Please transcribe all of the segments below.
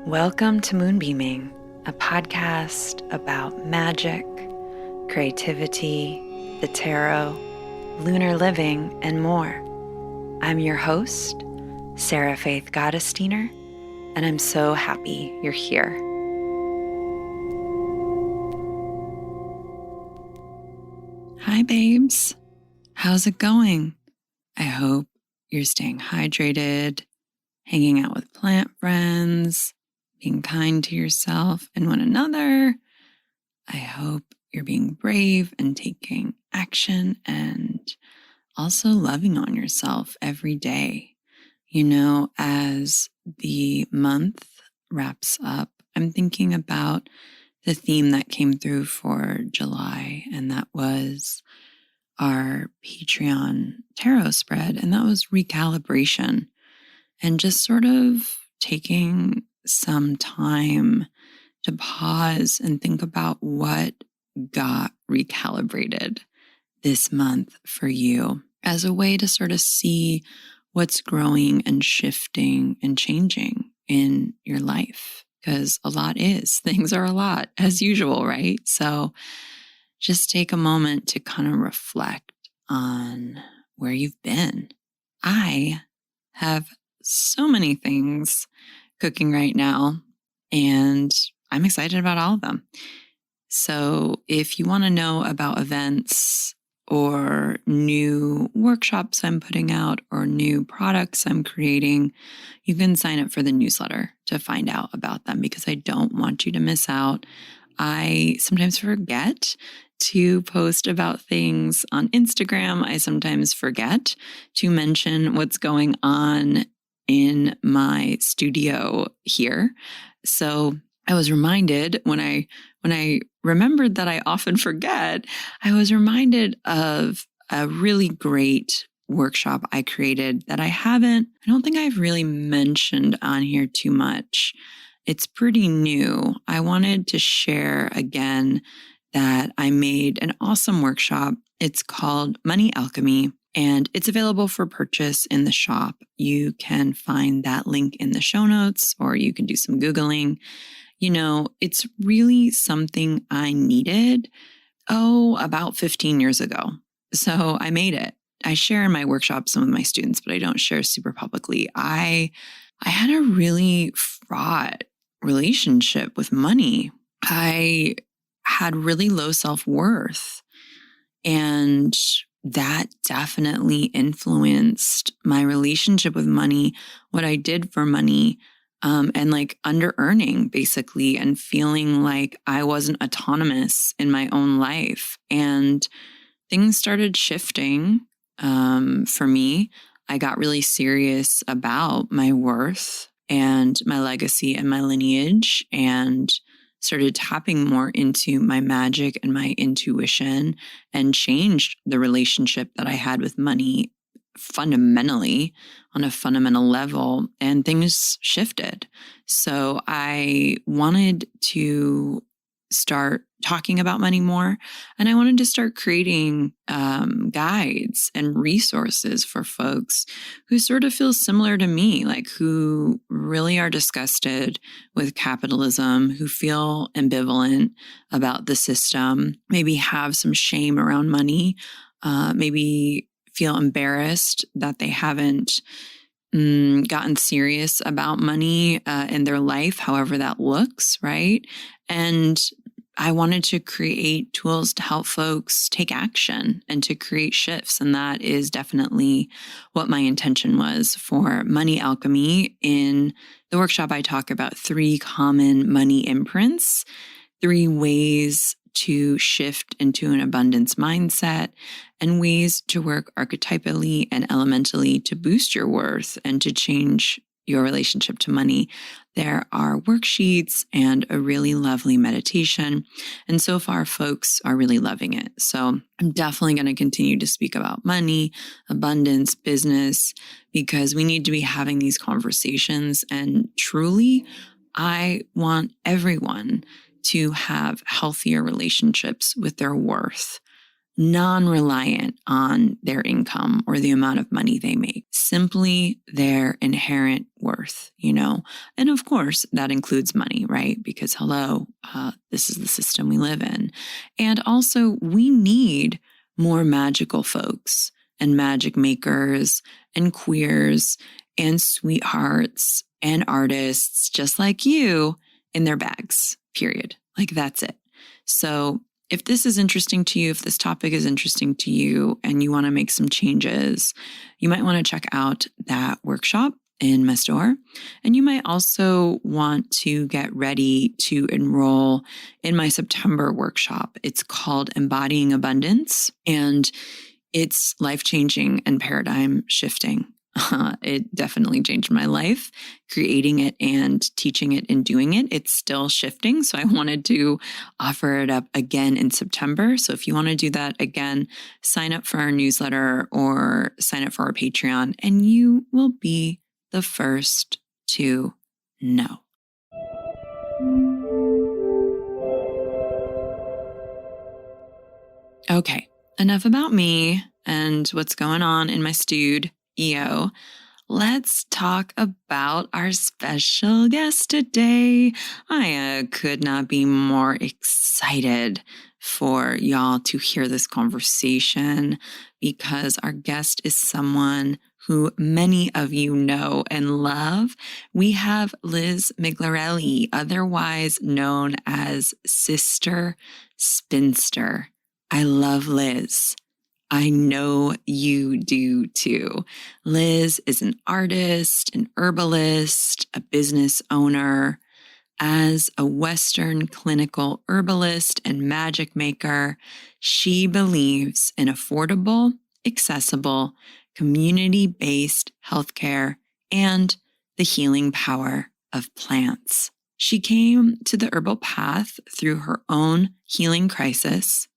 Welcome to Moonbeaming, a podcast about magic, creativity, the tarot, lunar living, and more. I'm your host, Sarah Faith Gottesdiener, and I'm so happy you're here. Hi, babes. How's it going? I hope you're staying hydrated, hanging out with plant friends, being kind to yourself and one another. I hope you're being brave and taking action and also loving on yourself every day. You know, as the month wraps up, I'm thinking about the theme that came through for July, and that was our Patreon tarot spread, and that was recalibration and just sort of taking some time to pause and think about what got recalibrated this month for you as a way to sort of see what's growing and shifting and changing in your life. Because a lot is, things are a lot as usual, right? So just take a moment to kind of reflect on where you've been. I have so many things cooking right now, and I'm excited about all of them. So if you want to know about events or new workshops I'm putting out or new products I'm creating, you can sign up for the newsletter to find out about them, because I don't want you to miss out. I sometimes forget to post about things on Instagram. I sometimes forget to mention what's going on in my studio here. So I was reminded when I remembered that I often forget, I was reminded of a really great workshop I created that I don't think I've really mentioned on here too much. It's pretty new. I wanted to share again that I made an awesome workshop. It's called Money Alchemy, and it's available for purchase in the shop. You can find that link in the show notes, or you can do some Googling. You know, it's really something I needed, about 15 years ago. So I made it. I share in my workshops some with my students, but I don't share super publicly. I had a really fraught relationship with money. I had really low self-worth, and that definitely influenced my relationship with money, what I did for money, and like under-earning basically, and feeling like I wasn't autonomous in my own life. And things started shifting for me. I got really serious about my worth and my legacy and my lineage, and started tapping more into my magic and my intuition, and changed the relationship that I had with money fundamentally, on a fundamental level, and things shifted. So I wanted to start talking about money more, and I wanted to start creating guides and resources for folks who sort of feel similar to me, like who really are disgusted with capitalism, who feel ambivalent about the system, maybe have some shame around money, maybe feel embarrassed that they haven't gotten serious about money in their life, however that looks, right? And I wanted to create tools to help folks take action and to create shifts. And that is definitely what my intention was for Money Alchemy. In the workshop, I talk about 3 common money imprints, 3 ways to shift into an abundance mindset, and ways to work archetypally and elementally to boost your worth and to change your relationship to money. There are worksheets and a really lovely meditation. And so far, folks are really loving it. So I'm definitely going to continue to speak about money, abundance, business, because we need to be having these conversations. And truly, I want everyone to have healthier relationships with their worth, non-reliant on their income or the amount of money they make, simply their inherent worth, And of course, that includes money, right? Because hello, this is the system we live in. And also, we need more magical folks and magic makers and queers and sweethearts and artists just like you in their bags, period. Like, that's it. So if this is interesting to you, if this topic is interesting to you and you want to make some changes, you might want to check out that workshop in my store. And you might also want to get ready to enroll in my September workshop. It's called Embodying Abundance, and it's life-changing and paradigm shifting. It definitely changed my life, creating it and teaching it and doing it. It's still shifting. So I wanted to offer it up again in September. So if you want to do that again, sign up for our newsletter or sign up for our Patreon, and you will be the first to know. Okay, enough about me and what's going on in my studio. Let's talk about our special guest today. I could not be more excited for y'all to hear this conversation because our guest is someone who many of you know and love. We have Liz Migliorelli, otherwise known as Sister Spinster. I love Liz. I know you do too. Liz is an artist, an herbalist, a business owner. As a Western clinical herbalist and magic maker, she believes in affordable, accessible, community-based healthcare and the healing power of plants. She came to the herbal path through her own healing crisis,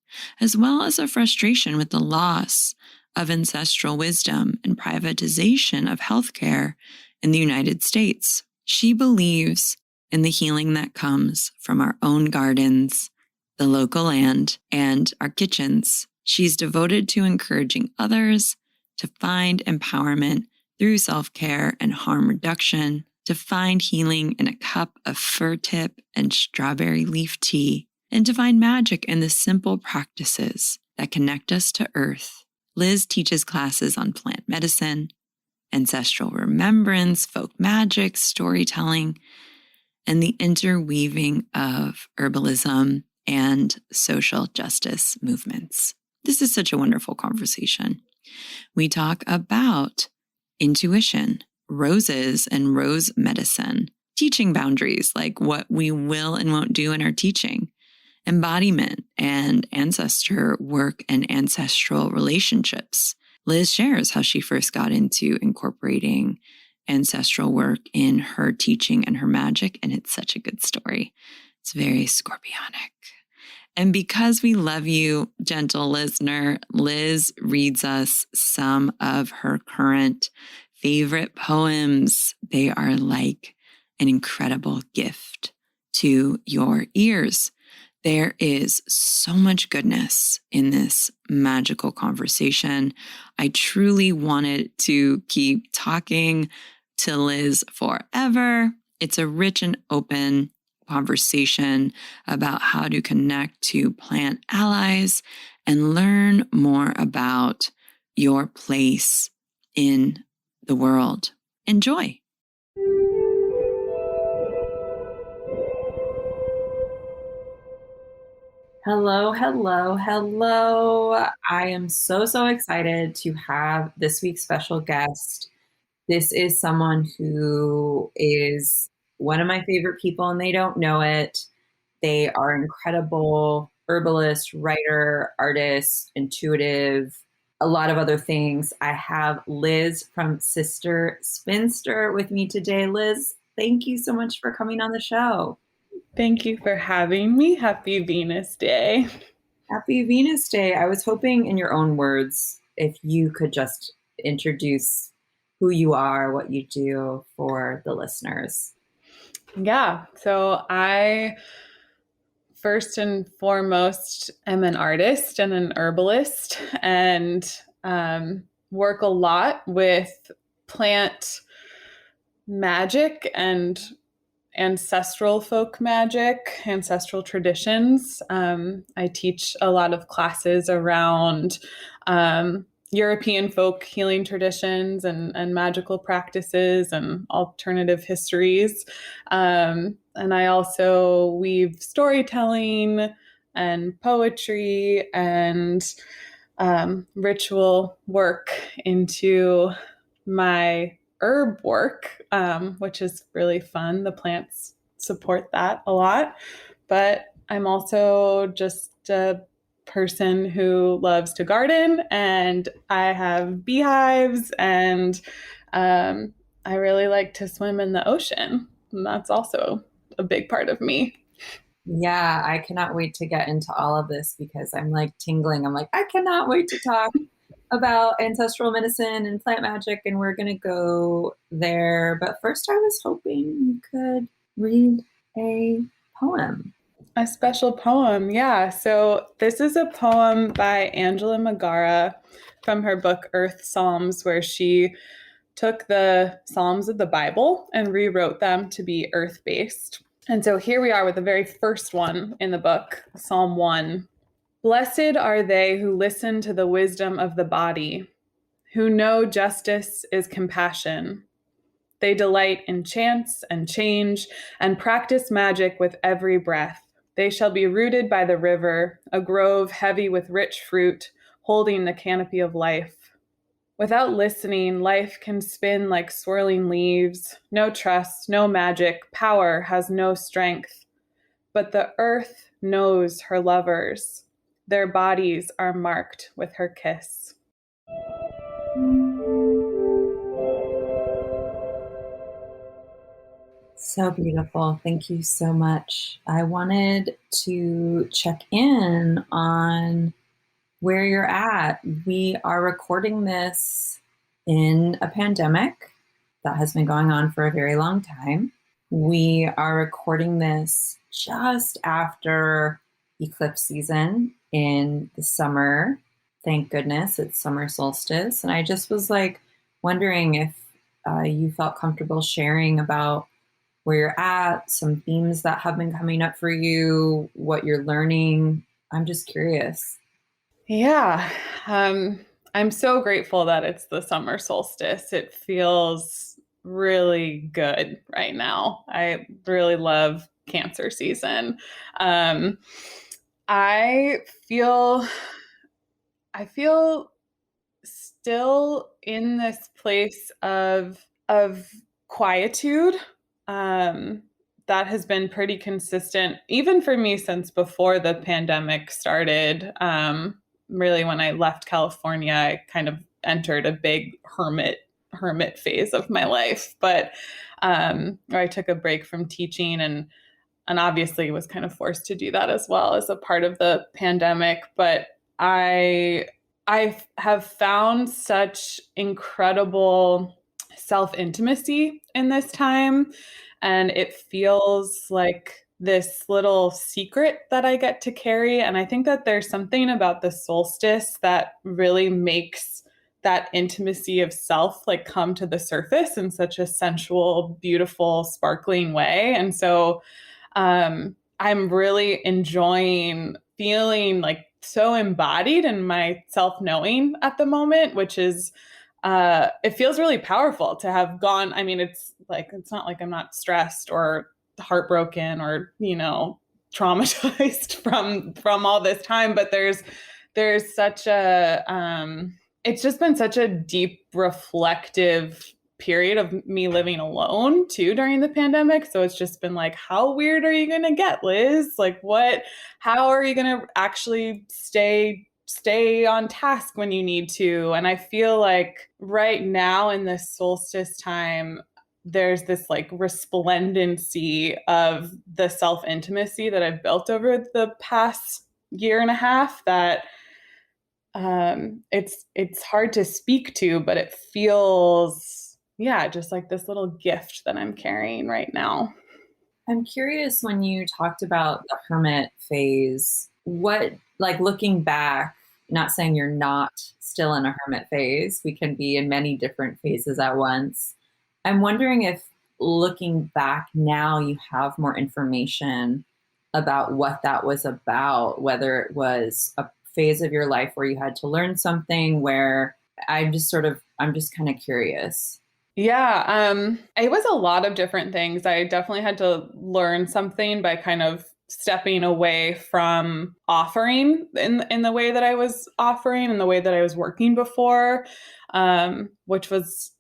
as well as a frustration with the loss of ancestral wisdom and privatization of healthcare in the United States. She believes in the healing that comes from our own gardens, the local land, and our kitchens. She's devoted to encouraging others to find empowerment through self-care and harm reduction, to find healing in a cup of fir tip and strawberry leaf tea, and to find magic in the simple practices that connect us to Earth. Liz teaches classes on plant medicine, ancestral remembrance, folk magic, storytelling, and the interweaving of herbalism and social justice movements. This is such a wonderful conversation. We talk about intuition, roses and rose medicine, teaching boundaries, like what we will and won't do in our teaching, embodiment and ancestor work and ancestral relationships. Liz shares how she first got into incorporating ancestral work in her teaching and her magic, and it's such a good story. It's very scorpionic. And because we love you, gentle listener, Liz reads us some of her current favorite poems. They are like an incredible gift to your ears. There is so much goodness in this magical conversation. I truly wanted to keep talking to Liz forever. It's a rich and open conversation about how to connect to plant allies and learn more about your place in the world. Enjoy. Hello, hello, hello. I am so excited to have this week's special guest. This is someone who is one of my favorite people and they don't know it. They are incredible herbalist, writer, artist, intuitive, a lot of other things. I have Liz from Sister Spinster with me today. Liz, thank you so much for coming on the show. Thank you for having me. Happy Venus Day. Happy Venus Day. I was hoping, in your own words, if you could just introduce who you are, what you do for the listeners. Yeah. So I first and foremost am an artist and an herbalist and work a lot with plant magic and ancestral folk magic, ancestral traditions. I teach a lot of classes around European folk healing traditions and magical practices and alternative histories. And I also weave storytelling and poetry and ritual work into my herb work, which is really fun. The plants support that a lot. But I'm also just a person who loves to garden, and I have beehives, and I really like to swim in the ocean. And that's also a big part of me. Yeah, I cannot wait to get into all of this because I'm like tingling. I'm like, I cannot wait to talk about ancestral medicine and plant magic, and we're going to go there. But first, I was hoping you could read a poem. A special poem, yeah. So this is a poem by Angela Megara from her book Earth Psalms, where she took the Psalms of the Bible and rewrote them to be earth based. And so here we are with the very first one in the book, Psalm 1. Blessed are they who listen to the wisdom of the body, who know justice is compassion. They delight in chance and change and practice magic with every breath. They shall be rooted by the river, a grove heavy with rich fruit, holding the canopy of life. Without listening, life can spin like swirling leaves. No trust, no magic, power has no strength. But the earth knows her lovers. Their bodies are marked with her kiss. So beautiful. Thank you so much. I wanted to check in on where you're at. We are recording this in a pandemic that has been going on for a very long time. We are recording this just after eclipse season in the summer. Thank goodness it's summer solstice. And I just was like wondering if you felt comfortable sharing about where you're at, some themes that have been coming up for you, what you're learning. I'm just curious. Yeah, I'm so grateful that it's the summer solstice. It feels really good right now. I really love Cancer season. Um, I feel I feel still in this place of quietude. Um, that has been pretty consistent, even for me, since before the pandemic started. Really, when I left California, I kind of entered a big hermit phase of my life, but where I took a break from teaching and obviously was kind of forced to do that as well as a part of the pandemic. But I have found such incredible self intimacy in this time. And it feels like this little secret that I get to carry. And I think that there's something about the solstice that really makes that intimacy of self like come to the surface in such a sensual, beautiful, sparkling way. And so I'm really enjoying feeling like so embodied in my self knowing at the moment, which is, it feels really powerful to have gone. I mean, it's like, it's not like I'm not stressed or heartbroken or, traumatized from all this time, but there's such a, it's just been such a deep reflective period of me living alone too during the pandemic. So it's just been like, how weird are you going to get, Liz? Like how are you going to actually stay on task when you need to? And I feel like right now in this solstice time, there's this like resplendency of the self intimacy that I've built over the past year and a half that it's hard to speak to, but it feels, yeah, just like this little gift that I'm carrying right now. I'm curious, when you talked about the hermit phase, what, like looking back, not saying you're not still in a hermit phase, we can be in many different phases at once. I'm wondering if looking back now, you have more information about what that was about, whether it was a phase of your life where you had to learn something, where I'm just kind of curious. Yeah, it was a lot of different things. I definitely had to learn something by kind of stepping away from offering in the way that I was offering and the way that I was working before, which was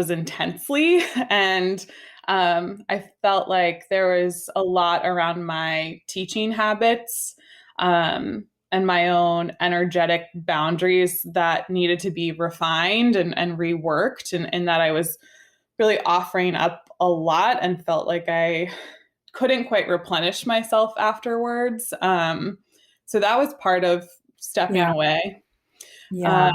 intensely. And I felt like there was a lot around my teaching habits. And my own energetic boundaries that needed to be refined and reworked, and that I was really offering up a lot and felt like I couldn't quite replenish myself afterwards. So that was part of stepping Yeah. away. Yeah.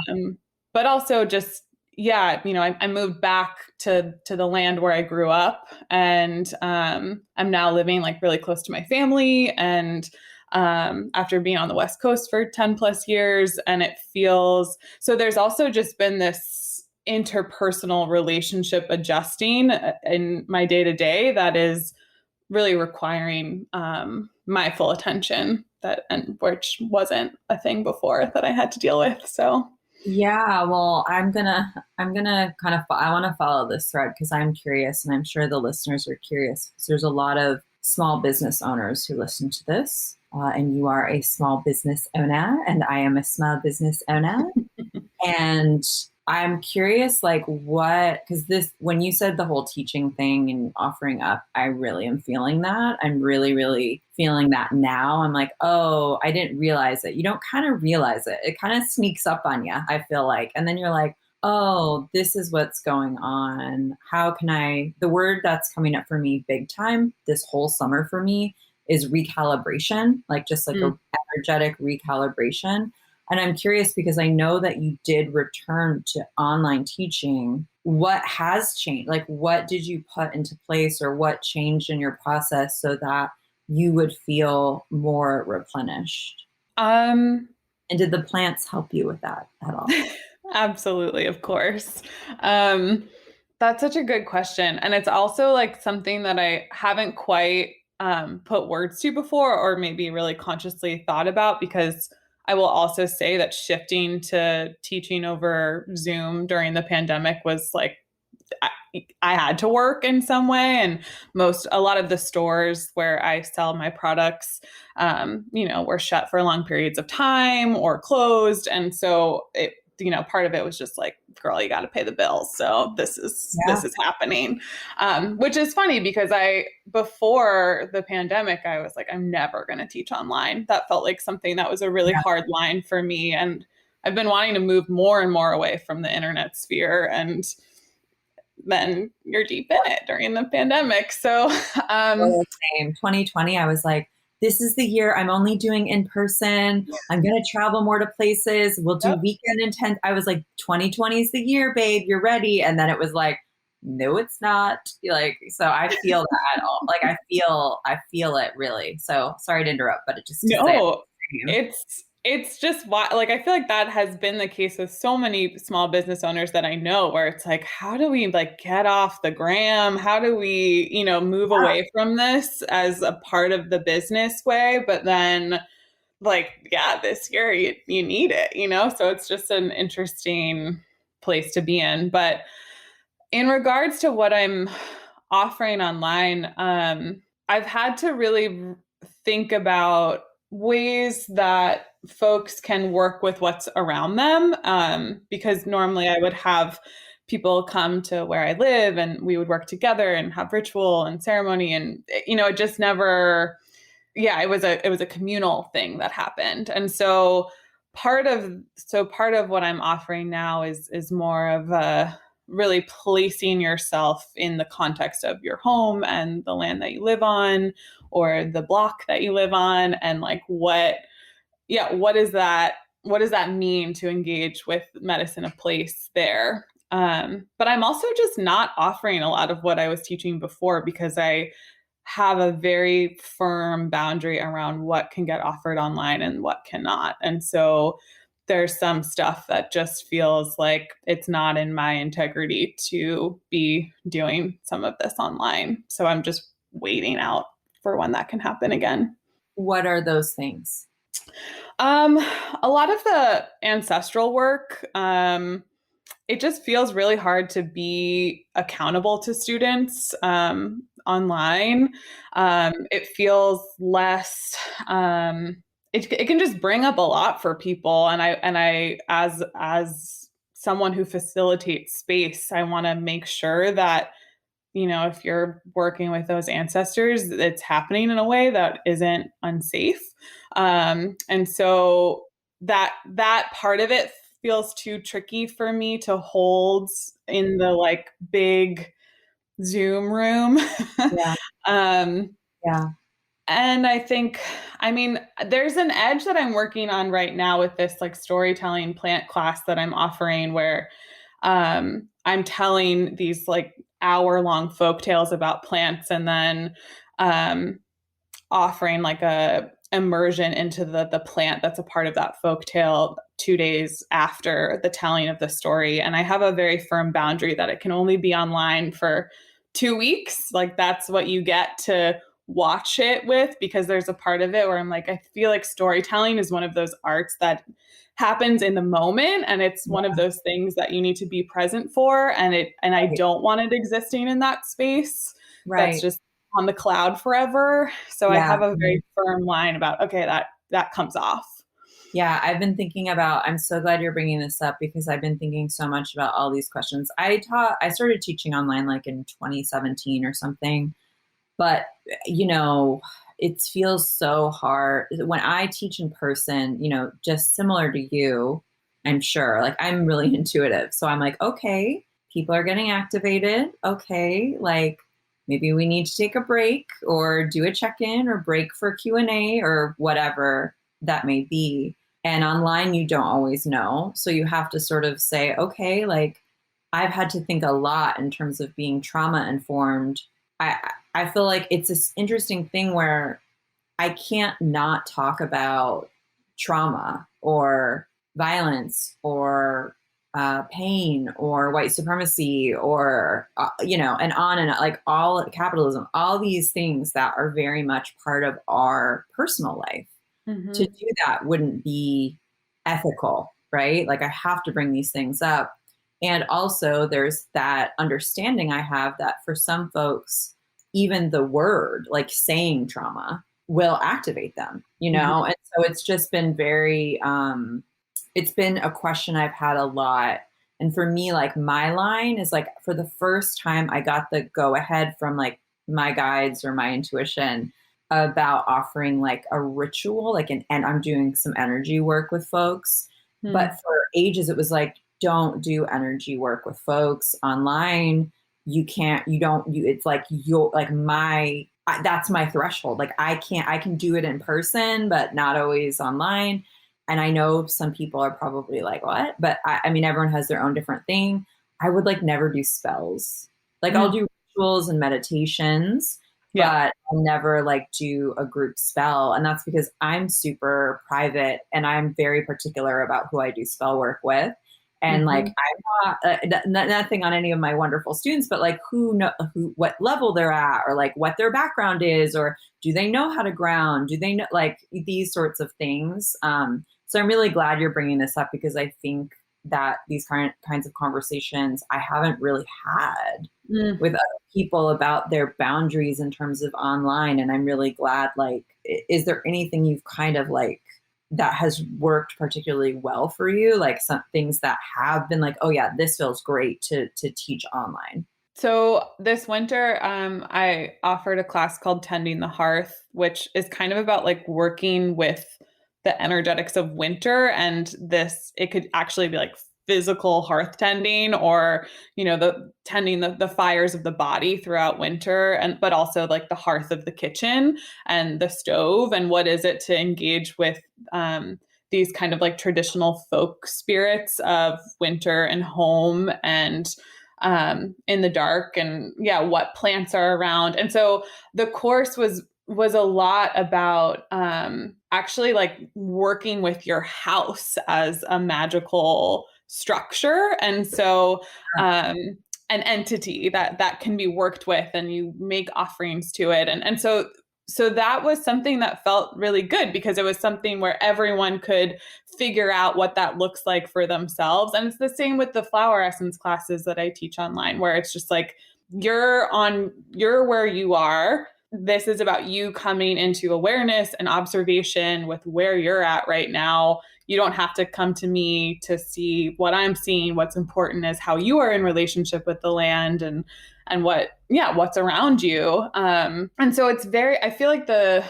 But also just, yeah, I moved back to the land where I grew up, and I'm now living like really close to my family, and after being on the West Coast for 10 plus years. And it feels so there's also just been this interpersonal relationship adjusting in my day to day that is really requiring my full attention, which wasn't a thing before that I had to deal with. So Yeah, well, I'm gonna kind of, I want to follow this thread because I'm curious, and I'm sure the listeners are curious, because there's a lot of small business owners who listen to this, and you are a small business owner, and I am a small business owner, and I'm curious, like, because when you said the whole teaching thing and offering up, I really am feeling that. I'm really, really feeling that now. I'm like, oh, I didn't realize it. You don't kind of realize it. It kind of sneaks up on you, I feel like. And then you're like, oh, this is what's going on. The word that's coming up for me big time this whole summer for me is recalibration, like just like a energetic recalibration. And I'm curious because I know that you did return to online teaching. What has changed? Like, what did you put into place, or what changed in your process so that you would feel more replenished? And did the plants help you with that at all? Absolutely, of course. That's such a good question. And it's also like something that I haven't quite put words to before, or maybe really consciously thought about, because I will also say that shifting to teaching over Zoom during the pandemic was like, I had to work in some way. And a lot of the stores where I sell my products, were shut for long periods of time or closed. And so part of it was just like, girl, you got to pay the bills. So this is happening, which is funny because before the pandemic, I was like, I'm never going to teach online. That felt like something that was a really hard line for me. And I've been wanting to move more and more away from the internet sphere. And then you're deep in it during the pandemic. So, same. 2020, I was like, this is the year I'm only doing in person. I'm going to travel more to places. We'll do weekend intent. I was like, 2020 is the year, babe. You're ready. And then it was like, no, it's not. Like, so I feel that all. Like, I feel it really. So sorry to interrupt, but it just it's just like, I feel like that has been the case with so many small business owners that I know, where it's like, how do we like get off the gram? How do we, move away from this as a part of the business way? But then like, this year you need it, so it's just an interesting place to be in. But in regards to what I'm offering online, I've had to really think about ways that folks can work with what's around them, because normally I would have people come to where I live and we would work together and have ritual and ceremony, and it just never it was a communal thing that happened. And so part of what I'm offering now is more of a really placing yourself in the context of your home and the land that you live on, or the block that you live on, and like what does that mean to engage with medicine of place there. But I'm also just not offering a lot of what I was teaching before, because I have a very firm boundary around what can get offered online and what cannot. And so there's some stuff that just feels like it's not in my integrity to be doing some of this online. So I'm just waiting out for when that can happen again. What are those things? A lot of the ancestral work, it just feels really hard to be accountable to students online. It feels less. It can just bring up a lot for people, and I as someone who facilitates space, I want to make sure that, you know, if you're working with those ancestors, it's happening in a way that isn't unsafe. And so that part of it feels too tricky for me to hold in the like big Zoom room. Yeah. um, Yeah. and I think, I mean, there's an edge that I'm working on right now with this like storytelling plant class that I'm offering where I'm telling these like hour-long folk tales about plants, and then um, offering like a immersion into the plant that's a part of that folk tale 2 days after the telling of the story. And I have a very firm boundary that it can only be online for 2 weeks. Like that's what you get to watch it with, because there's a part of it where I'm like, I feel like storytelling is one of those arts that happens in the moment, and it's one of those things that you need to be present for, and I don't want it existing in that space that's just on the cloud forever. So I have a very firm line about, okay, that comes off. Yeah, I've been thinking about, I'm so glad you're bringing this up because I've been thinking so much about all these questions. I started teaching online like in 2017 or something, but you know, it feels so hard when I teach in person, you know, just similar to you, I'm sure, like I'm really intuitive. So I'm like, okay, people are getting activated. Okay. Like maybe we need to take a break or do a check-in or break for Q&A or whatever that may be. And online, you don't always know. So you have to sort of say, okay, like I've had to think a lot in terms of being trauma informed. I feel like it's this interesting thing where I can't not talk about trauma or violence or pain or white supremacy or, you know, and on and on, like all capitalism, all these things that are very much part of our personal life. Mm-hmm. To do that wouldn't be ethical, right? Like I have to bring these things up. And also there's that understanding I have that for some folks, even the word, like saying trauma, will activate them, you know? Mm-hmm. And so it's just been very, it's been a question I've had a lot. And for me, like my line is like, for the first time I got the go ahead from like my guides or my intuition about offering like a ritual, like and I'm doing some energy work with folks. Mm-hmm. But for ages, it was like, don't do energy work with folks online. You can't, you don't, you, it's like, you're like that's my threshold. Like I can do it in person, but not always online. And I know some people are probably like, what? But I mean, everyone has their own different thing. I would like never do spells. Like I'll do rituals and meditations, but I'll never like do a group spell. And that's because I'm super private and I'm very particular about who I do spell work with. And like, I'm not nothing on any of my wonderful students, but like what level they're at, or like what their background is, or do they know how to ground? Do they know like these sorts of things? So I'm really glad you're bringing this up because I think that these kinds of conversations I haven't really had with other people about their boundaries in terms of online. And I'm really glad, like, is there anything you've kind of like, that has worked particularly well for you? Like some things that have been like, oh yeah, this feels great to teach online. So this winter, I offered a class called Tending the Hearth, which is kind of about like working with the energetics of winter. And it could actually be like physical hearth tending, or, you know, the tending the fires of the body throughout winter, but also like the hearth of the kitchen and the stove. And what is it to engage with these kind of like traditional folk spirits of winter and home and in the dark, and what plants are around. And so the course was a lot about actually like working with your house as a magical structure. And so, an entity that can be worked with, and you make offerings to it. So that was something that felt really good, because it was something where everyone could figure out what that looks like for themselves. And it's the same with the flower essence classes that I teach online, where it's just like, you're where you are. This is about you coming into awareness and observation with where you're at right now. You don't have to come to me to see what I'm seeing. What's important is how you are in relationship with the land and what's around you. And so it's I feel like the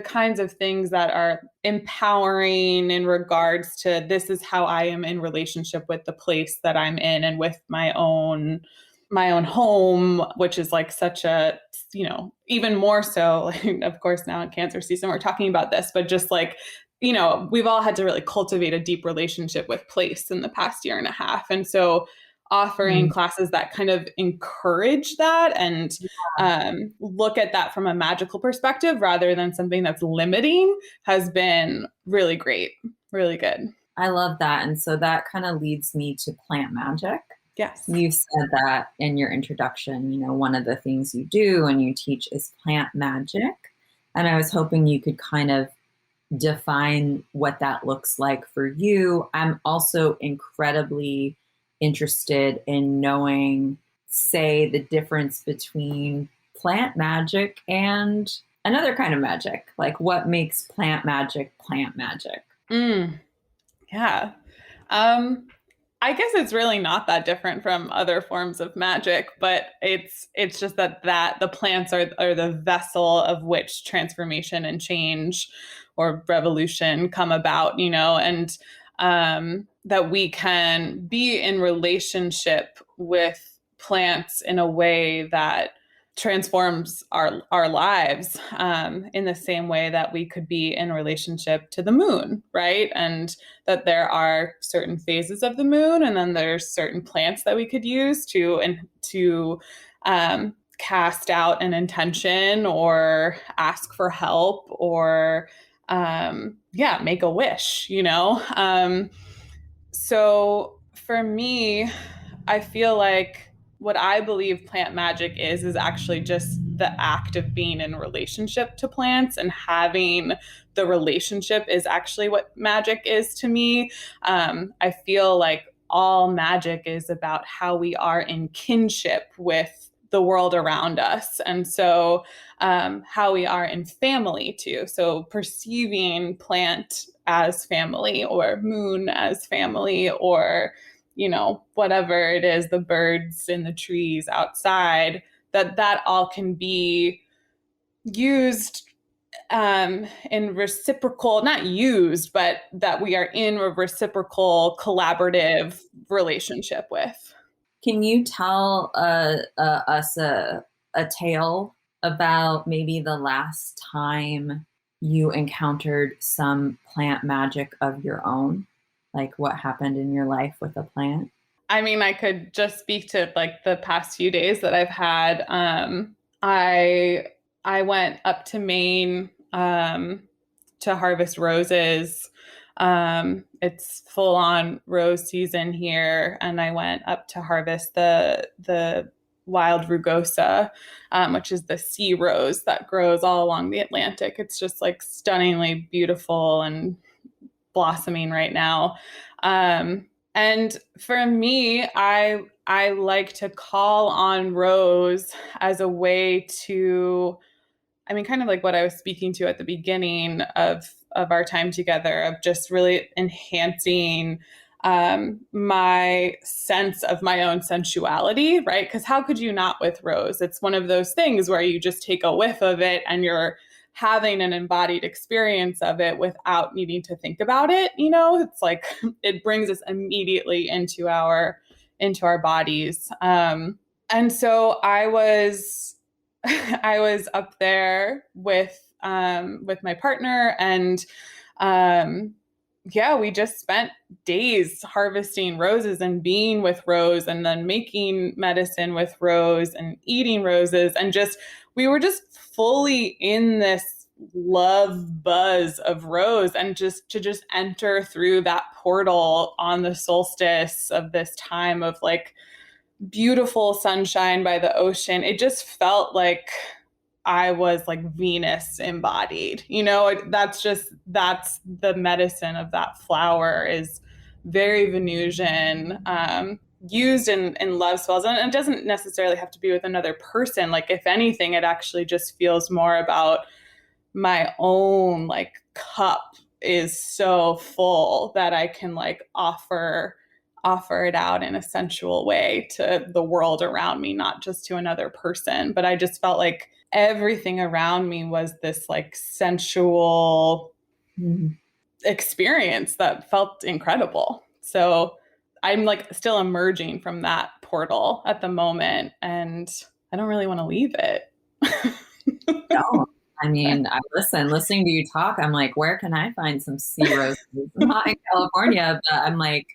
kinds of things that are empowering in regards to, this is how I am in relationship with the place that I'm in and with my own home, which is like such a, even more so, like, of course, now in cancer season, we're talking about this, but just like, we've all had to really cultivate a deep relationship with place in the past year and a half. And so offering classes that kind of encourage that and look at that from a magical perspective rather than something that's limiting has been really great, really good. I love that. And so that kind of leads me to plant magic. Yes. You said that in your introduction, one of the things you do and you teach is plant magic. And I was hoping you could kind of define what that looks like for you. I'm also incredibly interested in knowing, say, the difference between plant magic and another kind of magic. Like, what makes plant magic plant magic? Yeah. I guess it's really not that different from other forms of magic, but it's just that the plants are the vessel of which transformation and change or revolution come about, and that we can be in relationship with plants in a way that transforms our lives, in the same way that we could be in relationship to the moon, right? And that there are certain phases of the moon, and then there's certain plants that we could use to cast out an intention or ask for help or make a wish, so for me, I feel like what I believe plant magic is actually just the act of being in relationship to plants, and having the relationship is actually what magic is to me. I feel like all magic is about how we are in kinship with the world around us. And so how we are in family too. So perceiving plant as family or moon as family, or whatever it is, the birds in the trees outside, that all can be used in reciprocal, not used, but that we are in a reciprocal collaborative relationship with. Can you tell us a tale about maybe the last time you encountered some plant magic of your own? Like, what happened in your life with a plant? I mean, I could just speak to like the past few days that I've had. I went up to Maine to harvest roses. It's full on rose season here, and I went up to harvest the wild rugosa, which is the sea rose that grows all along the Atlantic. It's just like stunningly beautiful and blossoming right now. And for me, I like to call on rose as a way to, I mean, kind of like what I was speaking to at the beginning of our time together, of just really enhancing my sense of my own sensuality, right? Because how could you not with rose? It's one of those things where you just take a whiff of it and you're having an embodied experience of it without needing to think about it. It's like it brings us immediately into our bodies. And so I was up there with my partner, and we just spent days harvesting roses and being with rose, and then making medicine with rose and eating roses, and we were just fully in this love buzz of rose, and just enter through that portal on the solstice of this time of like beautiful sunshine by the ocean. It just felt like I was like Venus embodied, that's the medicine of that flower, is very Venusian, used in love spells. And it doesn't necessarily have to be with another person. Like, if anything, it actually just feels more about my own like cup is so full that I can like offer it out in a sensual way to the world around me, not just to another person. But I just felt like everything around me was this like sensual experience that felt incredible. So I'm like still emerging from that portal at the moment, and I don't really want to leave it. No. I mean, listening to you talk, I'm like, where can I find some sea roses? Not in California, but I'm like,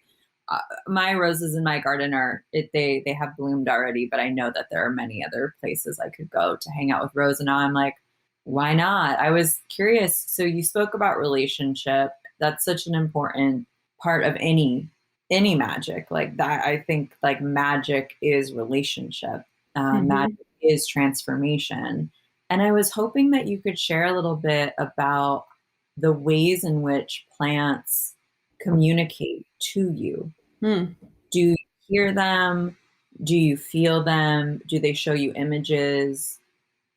my roses in my garden they have bloomed already, but I know that there are many other places I could go to hang out with rose. And now I'm like, why not? I was curious. So you spoke about relationship. That's such an important part of any magic like that. I think like magic is relationship. Magic is transformation. And I was hoping that you could share a little bit about the ways in which plants communicate to you. Do you hear them? Do you feel them? Do they show you images?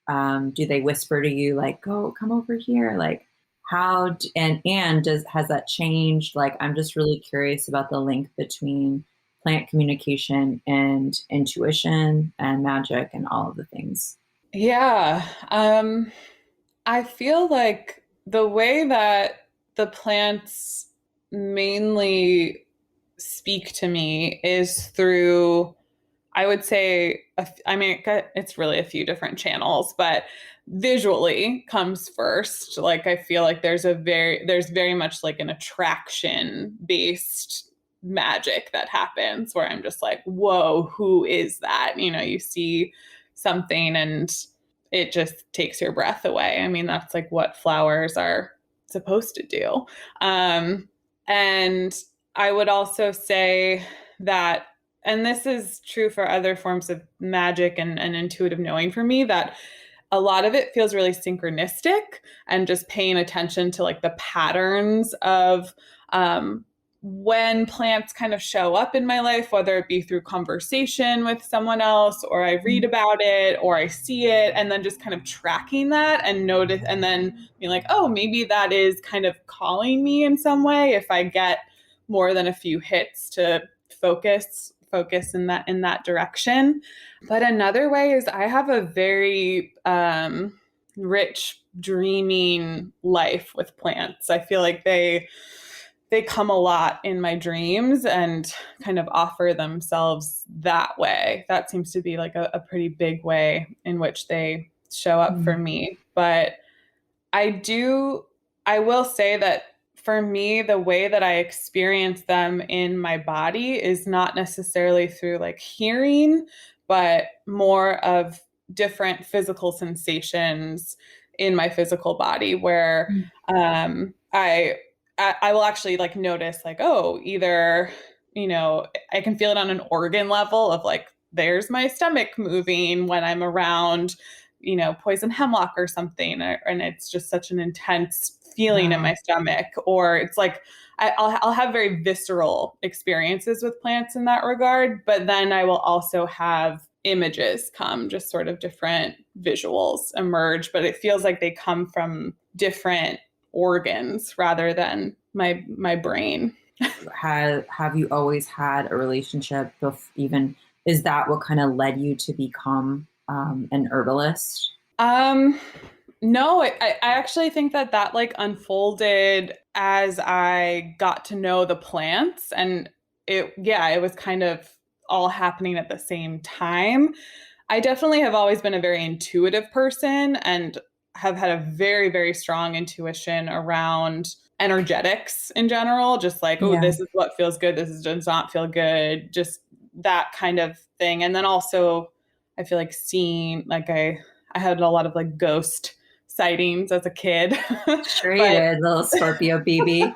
Do they whisper to you like, "Go, come over here"? Like, how has that changed? Like, I'm just really curious about the link between plant communication and intuition and magic and all of the things. Yeah. I feel like the way that the plants mainly speak to me is through, I would say, it's really a few different channels, but visually comes first. Like, I feel like there's very much like an attraction based magic that happens where I'm just like, whoa, who is that? You see something and it just takes your breath away. I mean, that's like what flowers are supposed to do. And I would also say that, and this is true for other forms of magic and intuitive knowing for me, that a lot of it feels really synchronistic, and just paying attention to like the patterns of when plants kind of show up in my life, whether it be through conversation with someone else, or I read about it, or I see it, and then just kind of tracking that and notice, and then being like, oh, maybe that is kind of calling me in some way if I get more than a few hits to focus in that direction. But another way is I have a very rich dreaming life with plants. I feel like they come a lot in my dreams and kind of offer themselves that way. That seems to be like a pretty big way in which they show up for me. But I will say that for me, the way that I experience them in my body is not necessarily through like hearing, but more of different physical sensations in my physical body, where I will actually like notice like, oh, either, I can feel it on an organ level of like, there's my stomach moving when I'm around, poison hemlock or something. And it's just such an intense feeling in my stomach. Or it's like, I'll have very visceral experiences with plants in that regard. But then I will also have images come, just sort of different visuals emerge. But it feels like they come from different organs rather than my brain. Have you always had a relationship even? Is that what kind of led you to become an herbalist? No, I actually think that like unfolded as I got to know the plants, and it was kind of all happening at the same time. I definitely have always been a very intuitive person and have had a very, very strong intuition around energetics in general, just like, oh, this is what feels good, does not feel good, just that kind of thing. And then also I feel like seeing, like I had a lot of like ghost sightings as a kid. Sure you did, little Scorpio BB.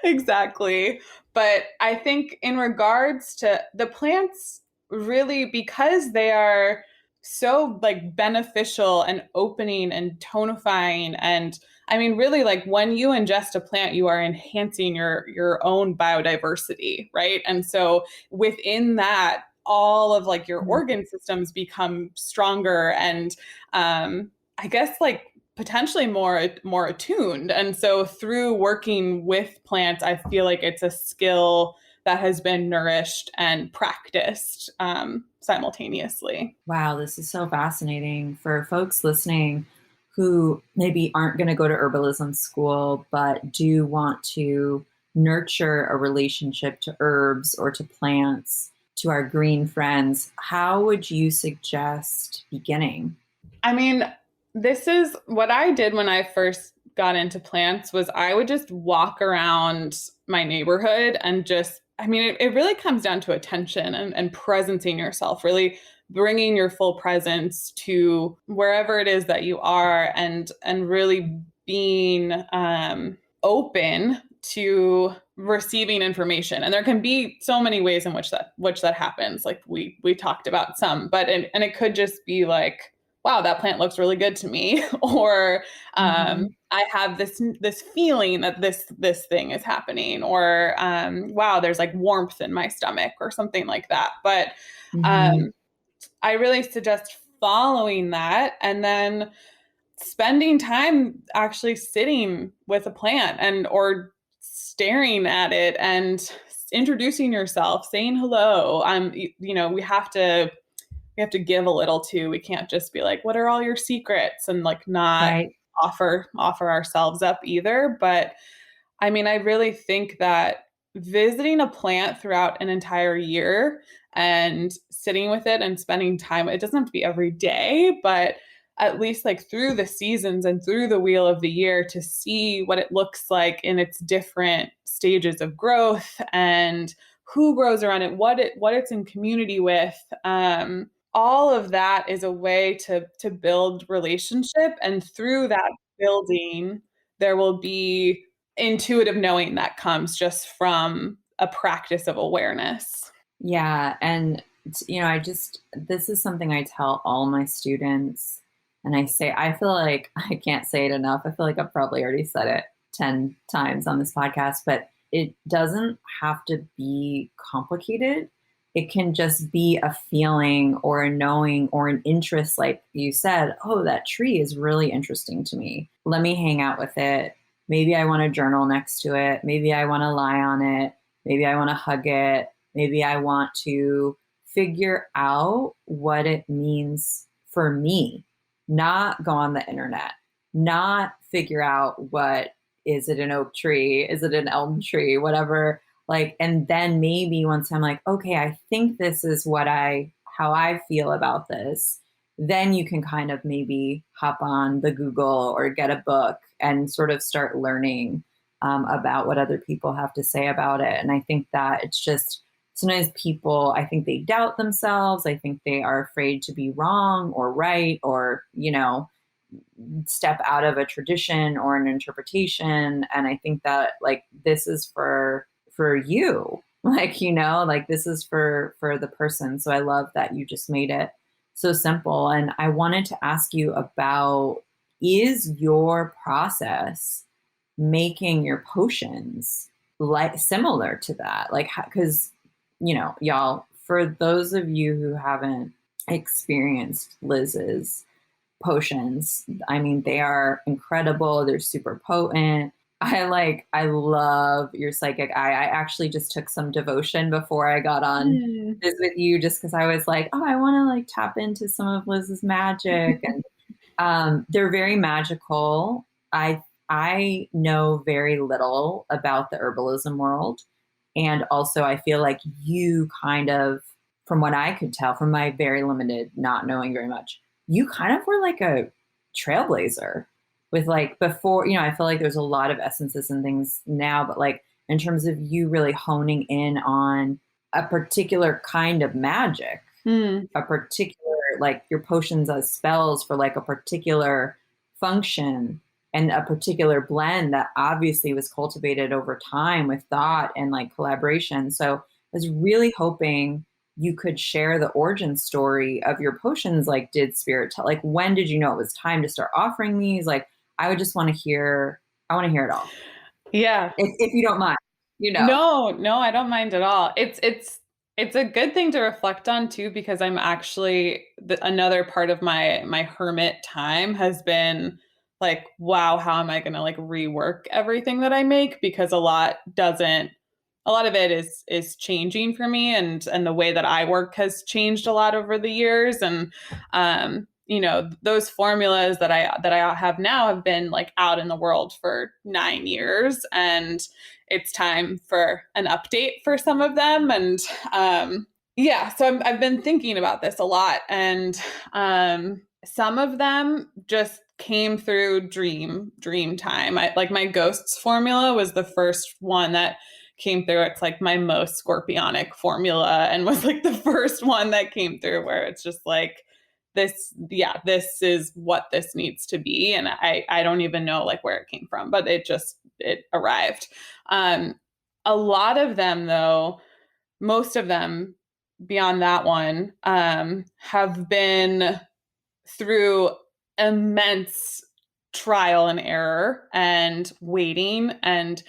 Exactly. But I think in regards to the plants, really, because they are so like beneficial and opening and tonifying, and I mean really, like when you ingest a plant you are enhancing your own biodiversity, right? And so within that, all of like your organ systems become stronger and I guess like potentially more attuned. And so through working with plants, I feel like it's a skill that has been nourished and practiced simultaneously. Wow, this is so fascinating for folks listening who maybe aren't going to go to herbalism school, but do want to nurture a relationship to herbs or to plants, to our green friends. How would you suggest beginning? I mean, this is what I did when I first got into plants was I would just walk around my neighborhood and just, I mean, it really comes down to attention and presencing yourself, really bringing your full presence to wherever it is that you are and really being open to receiving information. And there can be so many ways in which that happens. Like we talked about some, but and it could just be like, wow, that plant looks really good to me, or I have this feeling that this thing is happening, or wow, there's like warmth in my stomach, or something like that. But I really suggest following that, and then spending time actually sitting with a plant and or staring at it and introducing yourself, saying hello. We have to give a little too. We can't just be like, what are all your secrets? And like not Right. offer ourselves up either. But I mean, I really think that visiting a plant throughout an entire year and sitting with it and spending time, it doesn't have to be every day, but at least like through the seasons and through the wheel of the year to see what it looks like in its different stages of growth and who grows around it, what it's in community with. All of that is a way to build relationship, and through that building there will be intuitive knowing that comes just from a practice of awareness. Yeah. And, this is something I tell all my students. And I feel like I can't say it enough. I feel like I've probably already said it 10 times on this podcast, but it doesn't have to be complicated. It can just be a feeling or a knowing or an interest, like you said, oh, that tree is really interesting to me. Let me hang out with it. Maybe I want to journal next to it. Maybe I want to lie on it. Maybe I want to hug it. Maybe I want to figure out what it means for me, not go on the internet, not figure out what is it an oak tree? Is it an elm tree? Whatever. Like, and then maybe once I'm like, okay, I think this is how I feel about this, then you can kind of maybe hop on the Google or get a book and sort of start learning about what other people have to say about it. And I think that it's just sometimes people, I think they doubt themselves. I think they are afraid to be wrong or right, or, step out of a tradition or an interpretation. And I think that like, this is for you, like, like this is for the person. So I love that you just made it so simple. And I wanted to ask you about, is your process making your potions like similar to that? Like, because, y'all, for those of you who haven't experienced Liz's potions, I mean, they are incredible. They're super potent. I love your psychic eye. I actually just took some devotion before I got on this with you, just because I was like, oh, I want to like tap into some of Liz's magic. And they're very magical. I know very little about the herbalism world. And also I feel like you kind of, from what I could tell, from my very limited not knowing very much, you kind of were like a trailblazer with like before, I feel like there's a lot of essences and things now, but like in terms of you really honing in on a particular kind of magic, a particular, like your potions as spells for like a particular function and a particular blend that obviously was cultivated over time with thought and like collaboration. So I was really hoping you could share the origin story of your potions. Like, did spirit tell, like, when did you know it was time to start offering these? Like, I would just want to hear, I want to hear it all. Yeah. If you don't mind, you know. No, I don't mind at all. It's a good thing to reflect on too, because I'm actually another part of my hermit time has been like, wow, how am I going to like rework everything that I make? Because a lot of it is changing for me, and the way that I work has changed a lot over the years. And those formulas that I have now have been like out in the world for 9 years, and it's time for an update for some of them. And so I've been thinking about this a lot, and some of them just came through dream time. Like my ghosts formula was the first one that came through. It's like my most scorpionic formula, and was like the first one that came through where it's just like, this is what this needs to be. And I don't even know like where it came from, but it arrived. A lot of them though, most of them beyond that one, have been through immense trial and error and waiting, and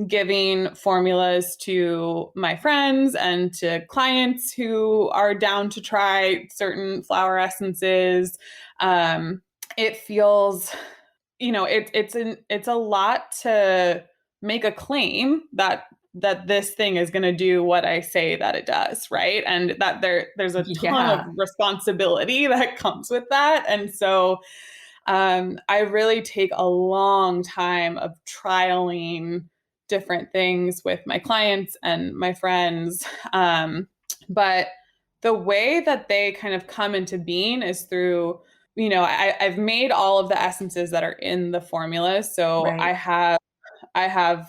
giving formulas to my friends and to clients who are down to try certain flower essences. It feels, it's a lot to make a claim that this thing is going to do what I say that it does, right? And that there's a ton of responsibility that comes with that. And so I really take a long time of trialing different things with my clients and my friends. But the way that they kind of come into being is through, I've made all of the essences that are in the formula. So right. I have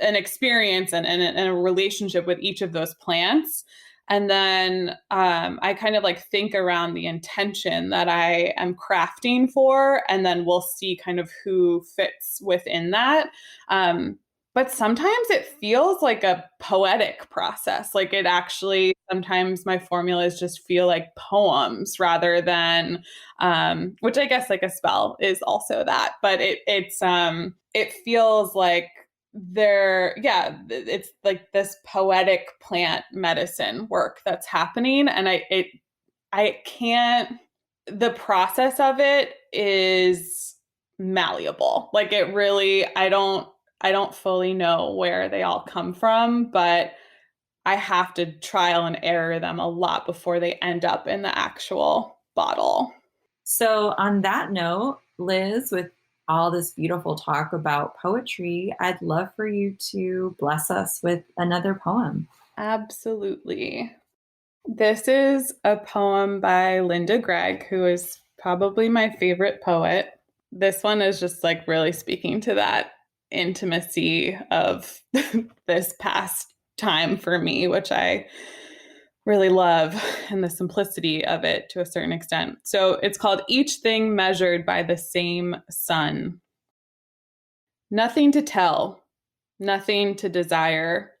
an experience and a relationship with each of those plants. And then I kind of like think around the intention that I am crafting for, and then we'll see kind of who fits within that. But sometimes it feels like a poetic process. Like it actually, sometimes my formulas just feel like poems rather than, which I guess like a spell is also that, but it feels like it's like this poetic plant medicine work that's happening. And I can't, the process of it is malleable. Like it really, I don't fully know where they all come from, but I have to trial and error them a lot before they end up in the actual bottle. So on that note, Liz, with all this beautiful talk about poetry, I'd love for you to bless us with another poem. Absolutely. This is a poem by Linda Gregg, who is probably my favorite poet. This one is just like really speaking to that intimacy of this past time for me, which I really love, and the simplicity of it to a certain extent. So it's called Each Thing Measured by the Same Sun. Nothing to tell, nothing to desire,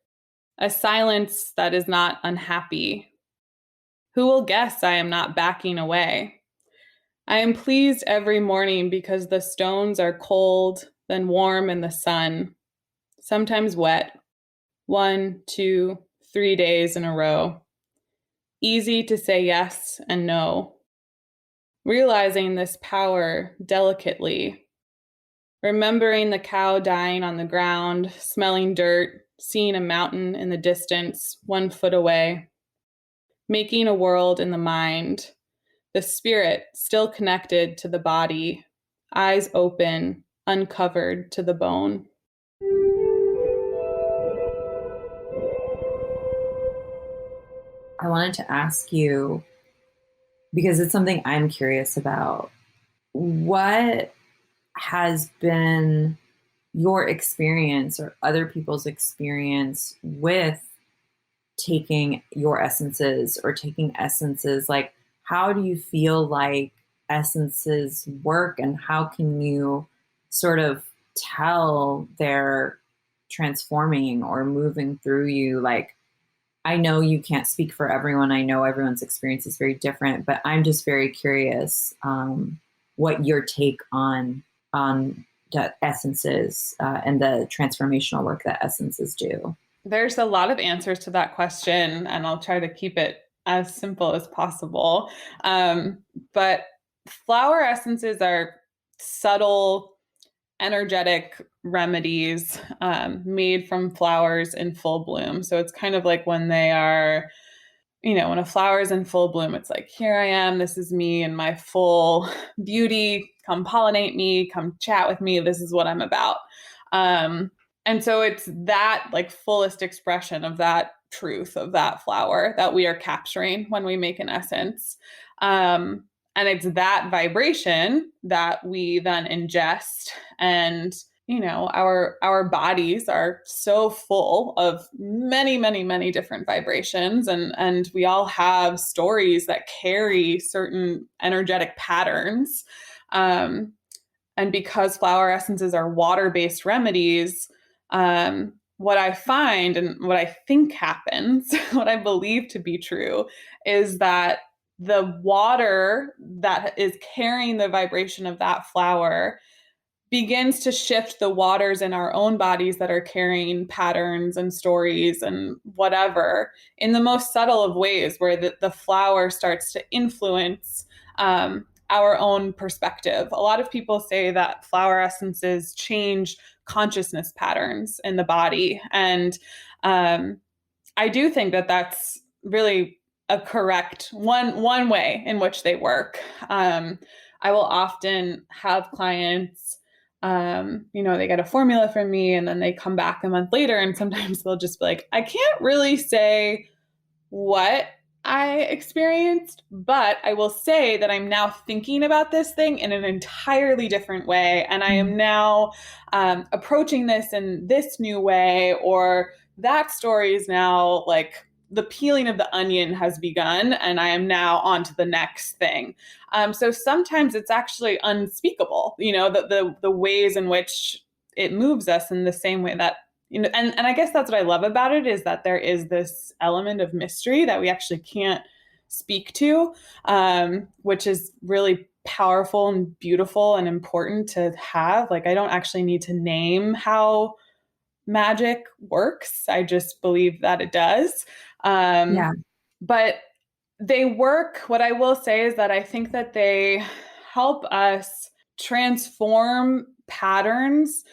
a silence that is not unhappy. Who will guess I am not backing away? I am pleased every morning because the stones are cold, then warm in the sun, sometimes wet, 1, 2, 3 days in a row. Easy to say yes and no. Realizing this power delicately. Remembering the cow dying on the ground, smelling dirt, seeing a mountain in the distance, 1 foot away. Making a world in the mind. The spirit still connected to the body, eyes open, uncovered to the bone. I wanted to ask you, because it's something I'm curious about, what has been your experience or other people's experience with taking your essences or taking essences? Like, how do you feel like essences work, and how can you sort of tell they're transforming or moving through you? Like, I know you can't speak for everyone. I know everyone's experience is very different, but I'm just very curious what your take on the essences and the transformational work that essences do. There's a lot of answers to that question, and I'll try to keep it as simple as possible. But flower essences are subtle, energetic remedies made from flowers in full bloom. So it's kind of like when they are, when a flower is in full bloom, it's like, here I am, this is me in my full beauty, come pollinate me, come chat with me, this is what I'm about. And so it's that like fullest expression of that truth of that flower that we are capturing when we make an essence. And it's that vibration that we then ingest. And our bodies are so full of many, many, many different vibrations, and we all have stories that carry certain energetic patterns. And because flower essences are water-based remedies, what I find and what I think happens, what I believe to be true, is that the water that is carrying the vibration of that flower begins to shift the waters in our own bodies that are carrying patterns and stories and whatever in the most subtle of ways, where the flower starts to influence our own perspective. A lot of people say that flower essences change consciousness patterns in the body. And I do think that that's really a correct one way in which they work. I will often have clients, they get a formula from me and then they come back a month later, and sometimes they'll just be like, I can't really say what I experienced, but I will say that I'm now thinking about this thing in an entirely different way. And I am now approaching this in this new way, or that story is now like the peeling of the onion has begun and I am now on to the next thing. So sometimes it's actually unspeakable, the ways in which it moves us in the same way that, and I guess that's what I love about it, is that there is this element of mystery that we actually can't speak to, which is really powerful and beautiful and important to have. Like, I don't actually need to name how magic works. I just believe that it does. But they work. What I will say is that I think that they help us transform patterns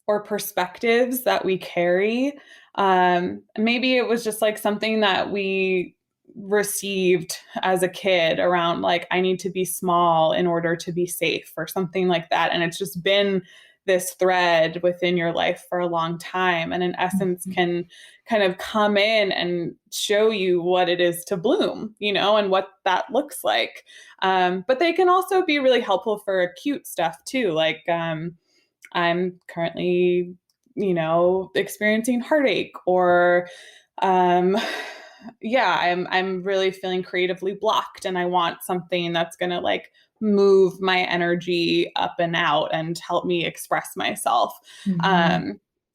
or perspectives that we carry. Maybe it was just like something that we received as a kid around, like, I need to be small in order to be safe or something like that. And it's just been this thread within your life for a long time, and in essence can kind of come in and show you what it is to bloom, and what that looks like. But they can also be really helpful for acute stuff too. Like, I'm currently, experiencing heartache, or I'm really feeling creatively blocked, and I want something that's going to like move my energy up and out and help me express myself.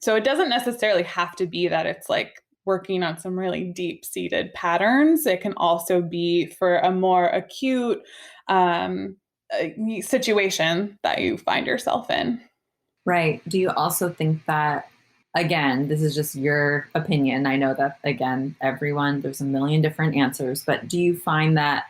So it doesn't necessarily have to be that it's like working on some really deep-seated patterns. It can also be for a more acute situation that you find yourself in. Right. Do you also think that, again, this is just your opinion, I know that, again, there's a million different answers, but do you find that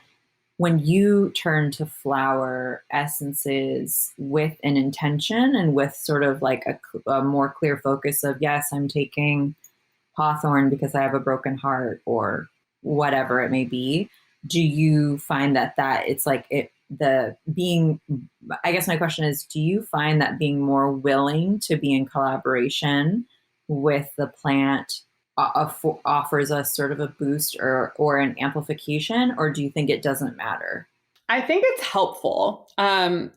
when you turn to flower essences with an intention and with sort of like a more clear focus of, yes, I'm taking hawthorn because I have a broken heart or whatever it may be, do you find that it's like I guess my question is, do you find that being more willing to be in collaboration with the plant offers us sort of a boost or an amplification, or do you think it doesn't matter? I think it's helpful. I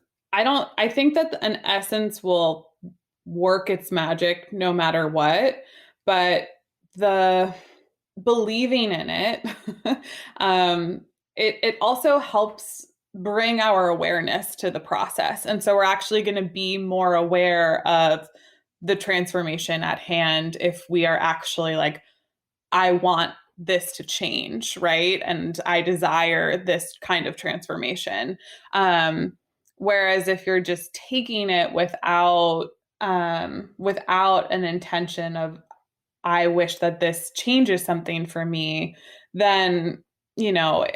think that an essence will work its magic no matter what, but the believing in it, it also helps bring our awareness to the process. And so we're actually going to be more aware of the transformation at hand if we are actually like, I want this to change, right? And I desire this kind of transformation. Whereas if you're just taking it without an intention of, I wish that this changes something for me, then, you know,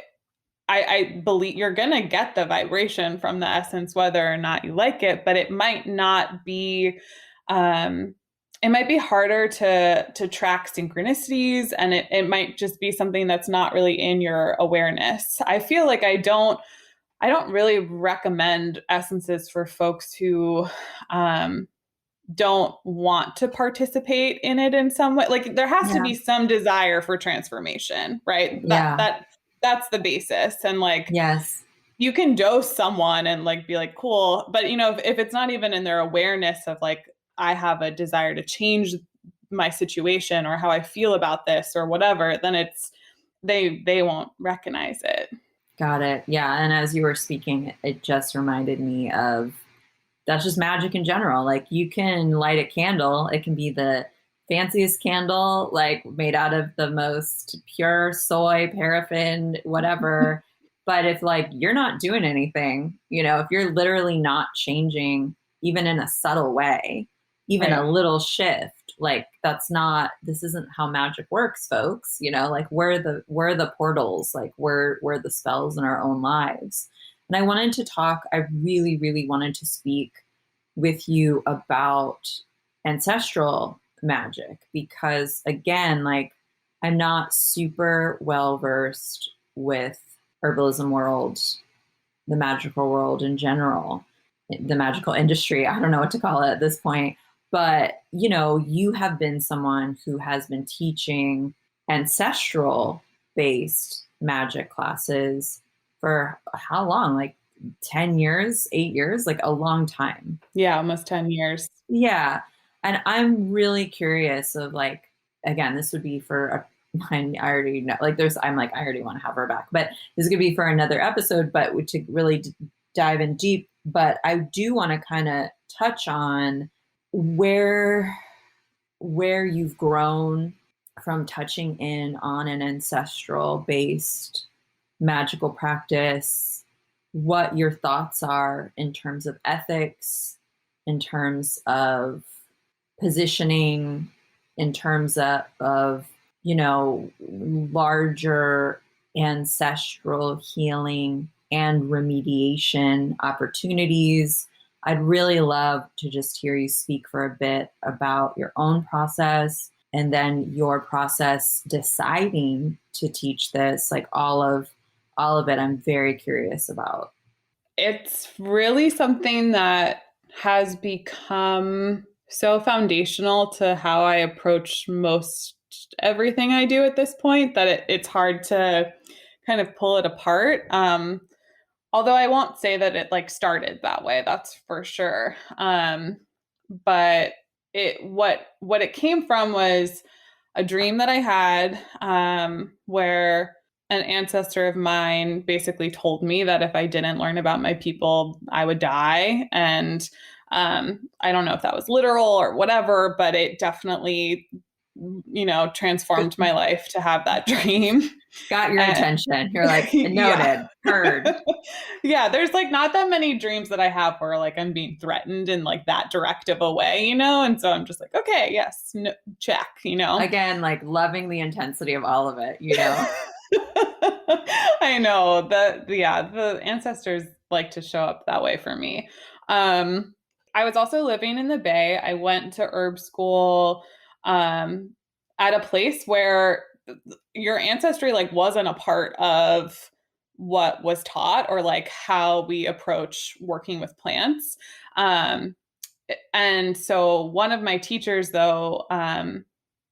I believe you're going to get the vibration from the essence, whether or not you like it, but it might not be, it might be harder to track synchronicities, and it might just be something that's not really in your awareness. I feel like I don't really recommend essences for folks who, don't want to participate in it in some way. Like there has to be some desire for transformation, right? That's the basis. And like, yes, you can dose someone and like be like, cool. But you know, if it's not even in their awareness of like, I have a desire to change my situation or how I feel about this or whatever, then they won't recognize it. Got it. Yeah. And as you were speaking, it just reminded me of, that's just magic in general. Like you can light a candle. It can be the fanciest candle, like made out of the most pure soy, paraffin, whatever. But if like you're not doing anything, you know, if you're literally not changing, even in a subtle way, even a little shift, like this isn't how magic works, folks. You know, like we're the portals, like we're the spells in our own lives. And I really, really wanted to speak with you about ancestral magic because, again, like I'm not super well versed with herbalism world, the magical world in general, the magical industry. I don't know what to call it at this point. But, you know, you have been someone who has been teaching ancestral based magic classes for how long? Like 10 years, 8 years, like a long time. Yeah, almost 10 years. Yeah. And I'm really curious of like, again, this would be for I already know, like I already want to have her back, but this is going to be for another episode, but to really dive in deep. But I do want to kind of touch on where you've grown from touching in on an ancestral based magical practice, what your thoughts are in terms of ethics, in terms of positioning, in terms of you know, larger ancestral healing and remediation opportunities. I'd really love to just hear you speak for a bit about your own process and then your process deciding to teach this, like all of it. I'm very curious about. It's really something that has become so foundational to how I approach most everything I do at this point that it's hard to kind of pull it apart. Although I won't say that it like started that way, that's for sure. But what it came from was a dream that I had, where an ancestor of mine basically told me that if I didn't learn about my people, I would die. And I don't know if that was literal or whatever, but it definitely, you know, transformed my life to have that dream. Got your attention. You're like, noted, heard. Yeah, there's like not that many dreams that I have where like I'm being threatened in like that direct of a way, you know? And so I'm just like, okay, yes, no, check, you know? Again, like loving the intensity of all of it, you know? I know the ancestors like to show up that way for me. I was also living in the Bay. I went to herb school at a place where your ancestry like wasn't a part of what was taught or like how we approach working with plants. And so one of my teachers though,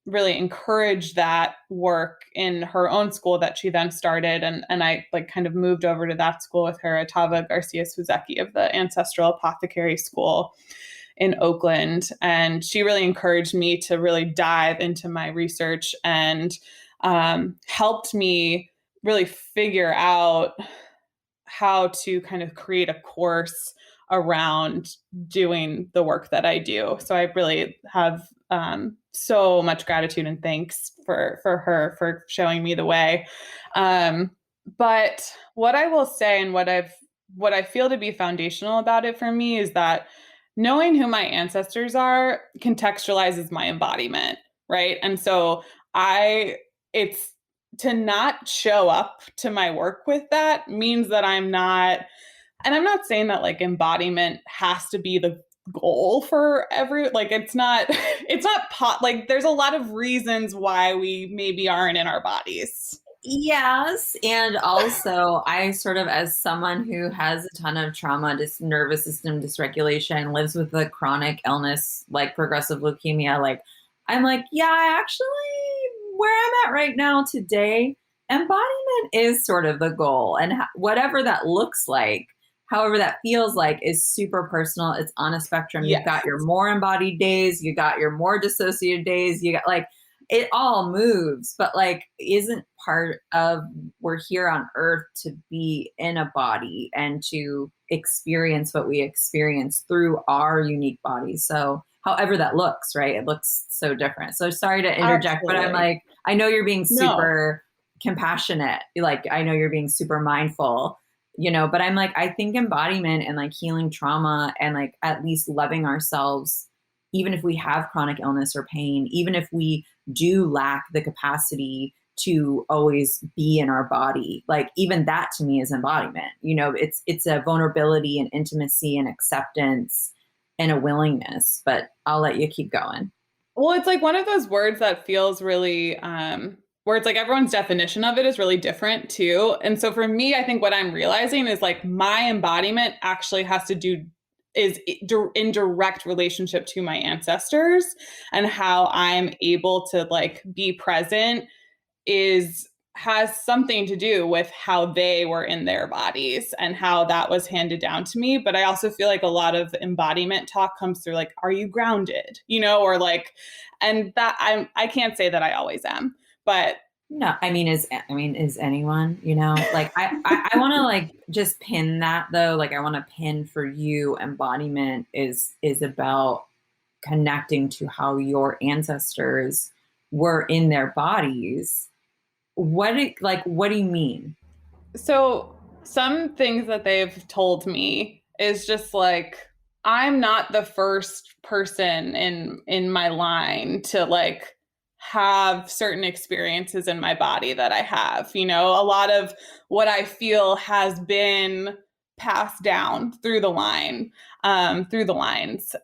really encouraged that work in her own school that she then started. And I like kind of moved over to that school with her, Atava Garcia Suzeki of the Ancestral Apothecary School in Oakland. And she really encouraged me to really dive into my research and helped me really figure out how to kind of create a course around doing the work that I do. So I really have so much gratitude and thanks for her for showing me the way. But what I will say, and what I feel to be foundational about it for me, is that knowing who my ancestors are contextualizes my embodiment, right? And so it's to not show up to my work with that means that I'm not, and I'm not saying that like embodiment has to be the goal for like like there's a lot of reasons why we maybe aren't in our bodies. Yes. And also, I sort of, as someone who has a ton of trauma, nervous system dysregulation, lives with a chronic illness like progressive leukemia, like, I'm like, yeah, I actually, where I'm at right now today, embodiment is sort of the goal. And whatever that looks like, however that feels like, is super personal. It's on a spectrum. Yes. You've got your more embodied days, you got your more dissociated days, you got like, it all moves, but like isn't part of, we're here on earth to be in a body and to experience what we experience through our unique bodies. So however that looks, right? It looks so different. So sorry to interject, Absolutely. but I'm like, I know you're being super compassionate. Like, I know you're being super mindful, but I'm like, I think embodiment and like healing trauma and like at least loving ourselves, even if we have chronic illness or pain, even if we do lack the capacity to always be in our body, like even that to me is embodiment. It's a vulnerability and intimacy and acceptance and a willingness. But I'll let you keep going. Well, it's like one of those words that feels really where it's like everyone's definition of it is really different too. And so for me, I think what I'm realizing is like my embodiment actually is in direct relationship to my ancestors, and how I'm able to like be present has something to do with how they were in their bodies and how that was handed down to me. But I also feel like a lot of embodiment talk comes through like, are you grounded? Or like, and that I can't say that I always am, but no, is anyone, like I want to like just pin that though. Like I want to pin for you, embodiment is about connecting to how your ancestors were in their bodies. What do you mean? So some things that they've told me is just like, I'm not the first person in my line to like have certain experiences in my body that I have. A lot of what I feel has been passed down through the lines.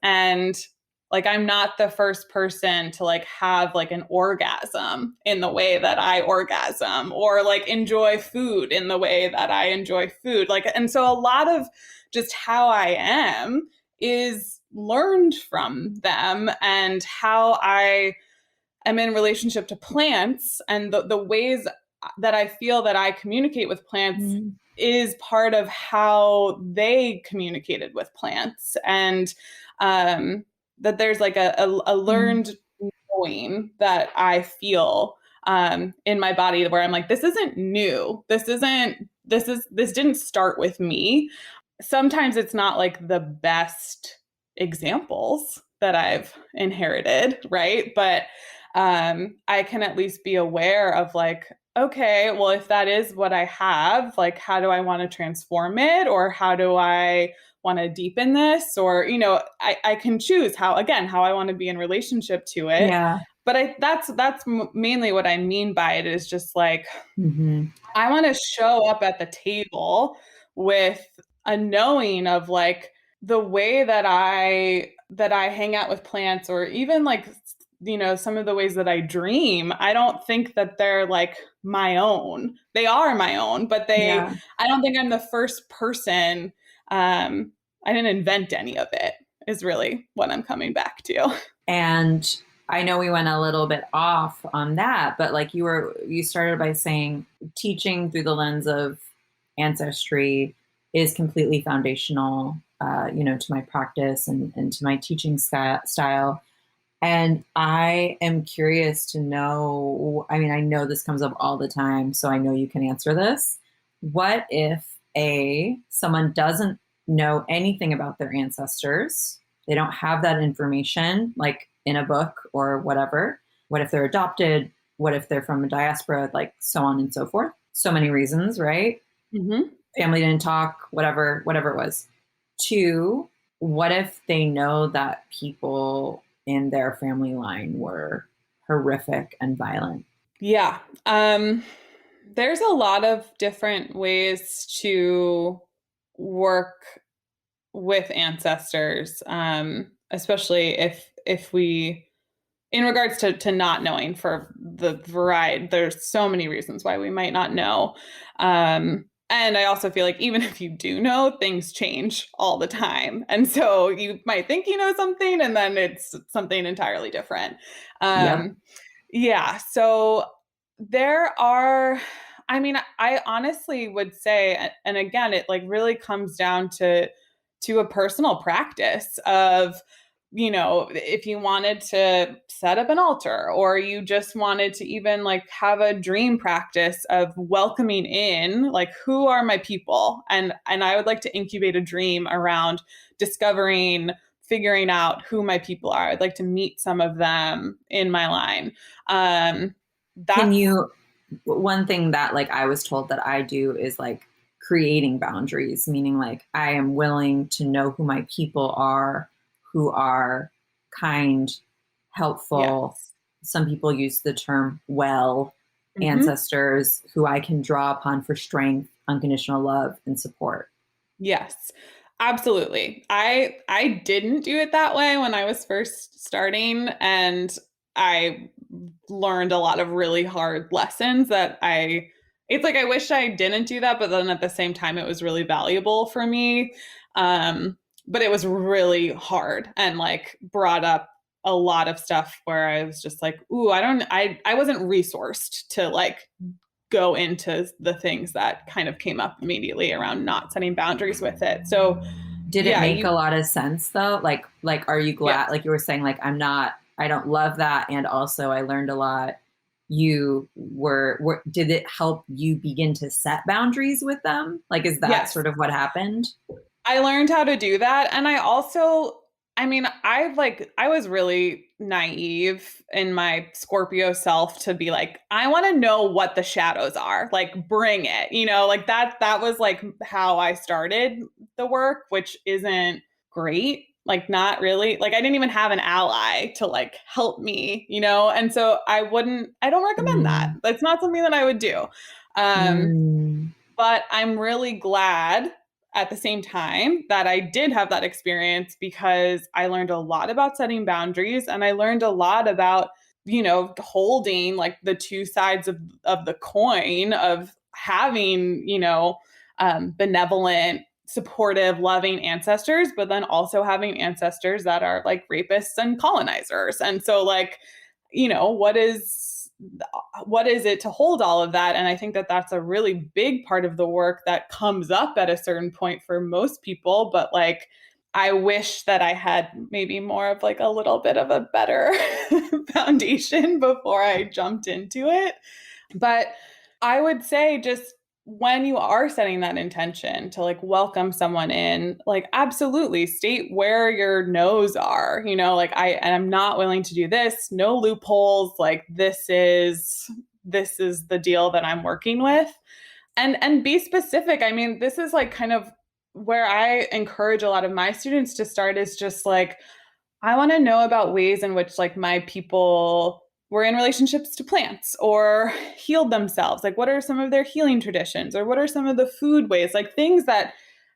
And like, I'm not the first person to like have like an orgasm in the way that I orgasm, or like enjoy food in the way that I enjoy food. Like, and so a lot of just how I am is learned from them, and how I am in relationship to plants, and the ways that I feel that I communicate with plants is part of how they communicated with plants. And that there's like a learned knowing that I feel in my body, where I'm like, this isn't new. This didn't start with me. Sometimes it's not like the best examples that I've inherited, right? But I can at least be aware of like, okay, well, if that is what I have, like, how do I want to transform it? Or how do I want to deepen this? Or, I can choose how I want to be in relationship to it. Yeah. But that's mainly what I mean by it, is just like, I want to show up at the table with a knowing of like the way that I hang out with plants, or even like, some of the ways that I dream. I don't think that they're like my own. They are my own, but I don't think I'm the first person. I didn't invent any of it, is really what I'm coming back to. And I know we went a little bit off on that, but like you started by saying teaching through the lens of ancestry is completely foundational, to my practice and to my teaching style. And I am curious to know, I know this comes up all the time, so I know you can answer this. What if someone doesn't know anything about their ancestors. They don't have that information, like in a book or whatever. What if they're adopted? What if they're from a diaspora? Like so on and so forth. So many reasons, right? Mm-hmm. Family didn't talk, whatever it was. 2, what if they know that people in their family line were horrific and violent? Yeah. There's a lot of different ways to work with ancestors, especially if we, in regards to not knowing, for the variety, there's so many reasons why we might not know. And I also feel like even if you do know, things change all the time. And so you might think you know something and then it's something entirely different. Yep. Yeah. So there are, I mean, I honestly would say, and again, it like really comes down to a personal practice of, if you wanted to set up an altar, or you just wanted to even like have a dream practice of welcoming in, like, who are my people? And I would like to incubate a dream around figuring out who my people are. I'd like to meet some of them in my line. One thing that like I was told that I do is like creating boundaries, meaning like I am willing to know who my people are, who are kind, helpful. Yes. Some people use the term ancestors who I can draw upon for strength, unconditional love, and support. Yes, absolutely. I didn't do it that way when I was first starting, and I learned a lot of really hard lessons it's like I wish I didn't do that, but then at the same time it was really valuable for me. But it was really hard and like brought up a lot of stuff where I was just like, ooh, I wasn't resourced to like go into the things that kind of came up immediately around not setting boundaries with it. So did it make a lot of sense though? Like, are you glad, like you were saying, like, I don't love that. And also I learned a lot. Did it help you begin to set boundaries with them? Like, is that sort of what happened? I learned how to do that. And I was really naive in my Scorpio self to be like, I want to know what the shadows are, like bring it, like that was like how I started the work, which isn't great. Like not really, like I didn't even have an ally to like help me, and so I don't recommend that. That's not something that I would do. But I'm really glad at the same time that I did have that experience, because I learned a lot about setting boundaries, and I learned a lot about, holding like the two sides of the coin of having, benevolent, supportive, loving ancestors, but then also having ancestors that are like rapists and colonizers. And so like, what is it to hold all of that? And I think that that's a really big part of the work that comes up at a certain point for most people. But like, I wish that I had maybe more of like a little bit of a better foundation before I jumped into it. But I would say, just when you are setting that intention to like welcome someone in, like absolutely state where your no's are, like I'm not willing to do this, no loopholes, like this is the deal that I'm working with, and be specific. I mean, this is like kind of where I encourage a lot of my students to start, is just like, I want to know about ways in which like my people were in relationships to plants or healed themselves. Like, what are some of their healing traditions, or what are some of the food ways, like things that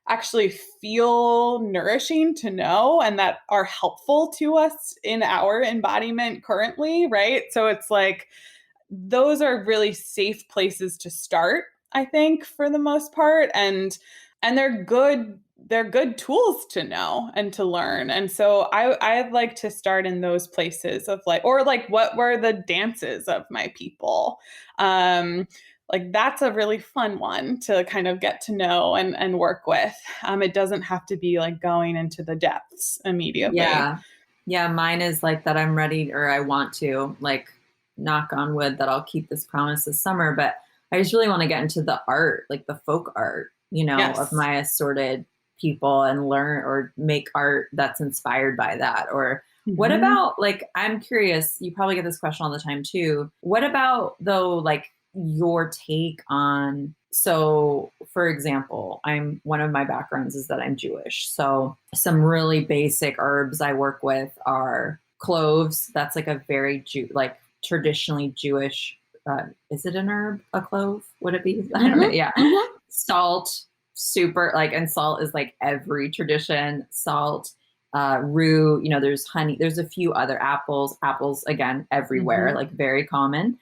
actually feel nourishing to know and that are helpful to us in our embodiment currently, right? So it's like, those are really safe places to start, I think, for the most part. And they're good tools to know and to learn. And so I'd like to start in those places of like, or like, what were the dances of my people? Like that's a really fun one to kind of get to know and work with. It doesn't have to be like going into the depths immediately. Yeah. Mine is like that I'm ready, or I want to, like, knock on wood that I'll keep this promise this summer, but I just really want to get into the art, like the folk art, of Yes. my assorted people and learn or make art that's inspired by that? Or what about, like, I'm curious, you probably get this question all the time too. What about though, like your take on, so for example, one of my backgrounds is that I'm Jewish. So some really basic herbs I work with are cloves. That's like a very like traditionally Jewish, is it an herb, a clove? Would it be? I don't know. Yeah. Salt, super, like, and salt is like every tradition. Salt, rue, there's honey, there's a few other apples again, everywhere, like very common.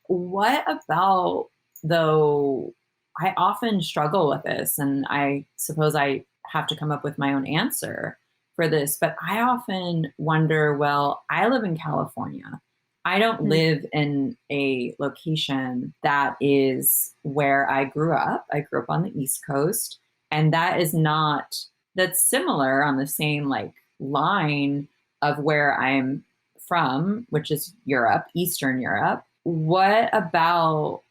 What about though, I often struggle with this, and I suppose I have to come up with my own answer for this, but I often wonder, well, I live in California. I don't live in a location that is where I grew up. I grew up on the East Coast, and that's similar on the same like line of where I'm from, which is Europe, Eastern Europe. What about,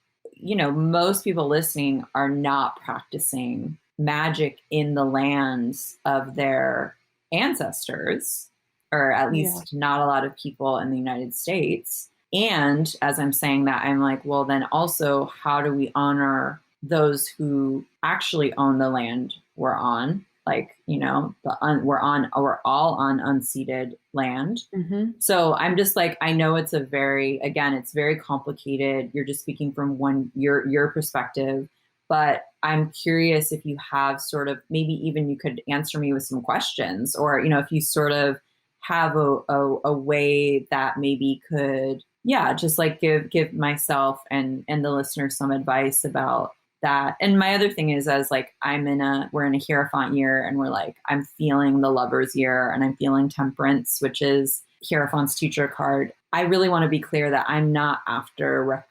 most people listening are not practicing magic in the lands of their ancestors, or at least not a lot of people in the United States. And as I'm saying that, I'm like, well, then also, how do we honor those who actually own the land we're on? Like, we're all on unceded land. So I'm just like, I know it's it's very complicated. You're just speaking from your perspective, but I'm curious if you have sort of, maybe even you could answer me with some questions, or, if you sort of have a way that maybe could, just like give myself and the listener some advice about that. And my other thing is, as like, we're in a Hierophant year, and we're like, I'm feeling the Lover's year, and I'm feeling Temperance, which is Hierophant's teacher card. I really want to be clear that I'm not after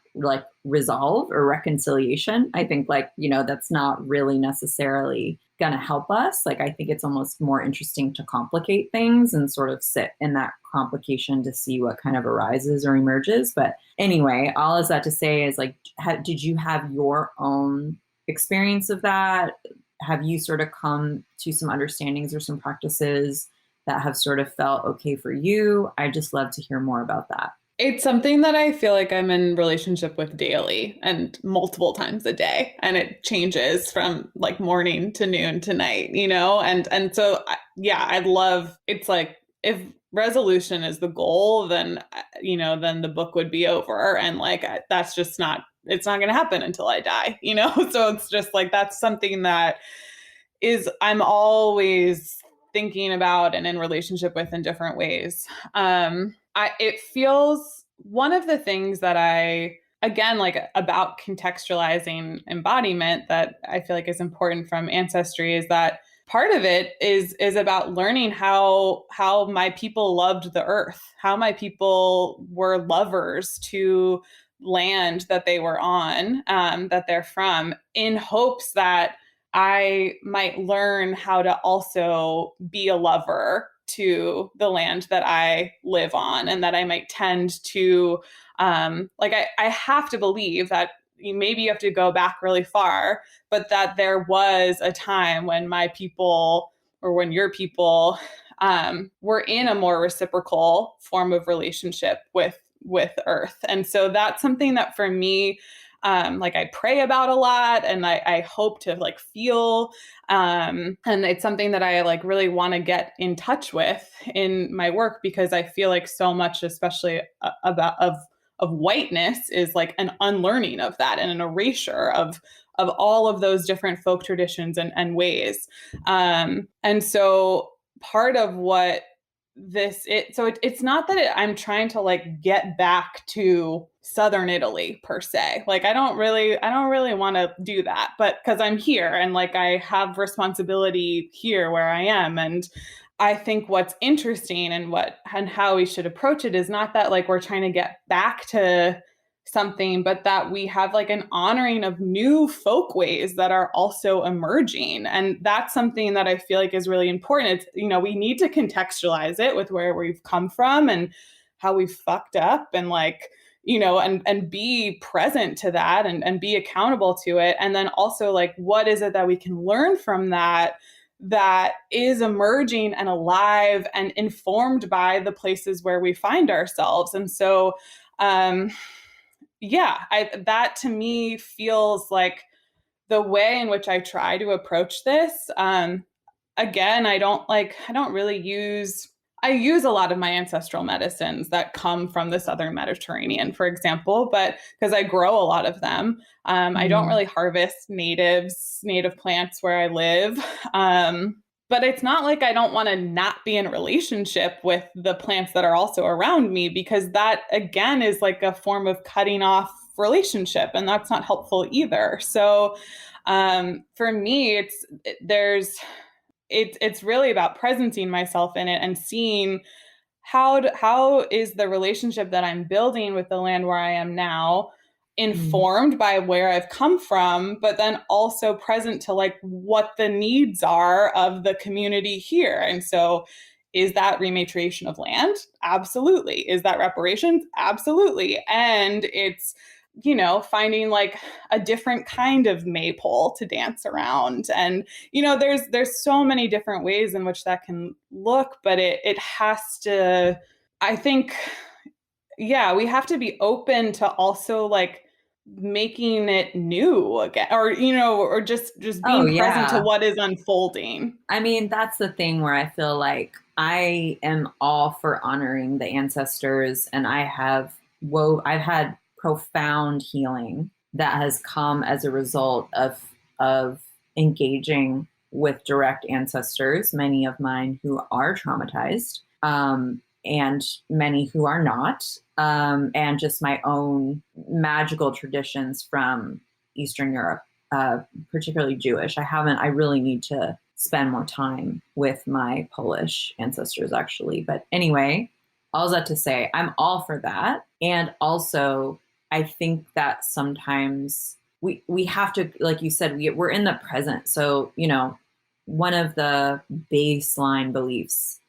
resolve or reconciliation. I think that's not really necessarily going to help us. Like, I think it's almost more interesting to complicate things and sort of sit in that complication to see what kind of arises or emerges. But anyway, all is that to say is like, did you have your own experience of that? Have you sort of come to some understandings or some practices that have sort of felt okay for you? I just love to hear more about that. It's something that I feel like I'm in relationship with daily and multiple times a day. And it changes from like morning to noon to night, And so, I'd love, it's like, if resolution is the goal, then, then the book would be over. And like, that's just it's not going to happen until I die, So it's just like, that's something that I'm always thinking about and in relationship with in different ways. It feels, one of the things that again, like about contextualizing embodiment that I feel like is important from ancestry is that part of it is about learning how my people loved the earth, how my people were lovers to land that they were on, that they're from, in hopes that I might learn how to also be a lover to the land that I live on, and that I might tend to, I have to believe that maybe you have to go back really far, but that there was a time when my people, or when your people, were in a more reciprocal form of relationship with Earth. And so that's something that for me, I pray about a lot, and I hope to like feel, and it's something that I like really want to get in touch with in my work, because I feel like so much, especially of whiteness, is like an unlearning of that and an erasure of all of those different folk traditions and ways. And so part of what it's not that I'm trying to like get back to Southern Italy per se. Like, I don't really want to do that, but because I'm here and like I have responsibility here where I am. And I think what's interesting and how we should approach it is not that like we're trying to get back to something, but that we have like an honoring of new folk ways that are also emerging. And that's something that I feel like is really important. It's, we need to contextualize it with where we've come from and how we've fucked up, and like, and be present to that and be accountable to it. And then also like, what is it that we can learn from that is emerging and alive and informed by the places where we find ourselves. And so, that to me feels like the way in which I try to approach this. Again, I use a lot of my ancestral medicines that come from the Southern Mediterranean, for example, but because I grow a lot of them, I don't really harvest native plants where I live. But it's not like I don't want to not be in a relationship with the plants that are also around me, because that again is like a form of cutting off relationship, and that's not helpful either. So for me, it's really about presencing myself in it and seeing how is the relationship that I'm building with the land where I am now informed by where I've come from, but then also present to like what the needs are of the community here. And so is that rematriation of land? Absolutely. Is that reparations? Absolutely. And it's finding like a different kind of maypole to dance around. And, there's so many different ways in which that can look, but it has to, I think, we have to be open to also like making it new again, or just being present to what is unfolding. I mean, that's the thing where I feel like I am all for honoring the ancestors, and I've had profound healing that has come as a result of engaging with direct ancestors, many of mine who are traumatized, and many who are not, and just my own magical traditions from Eastern Europe, particularly Jewish. I really need to spend more time with my Polish ancestors, actually. But anyway, all that to say, I'm all for that. And also, I think that sometimes we have to, like you said, we're in the present. So, one of the baseline beliefs,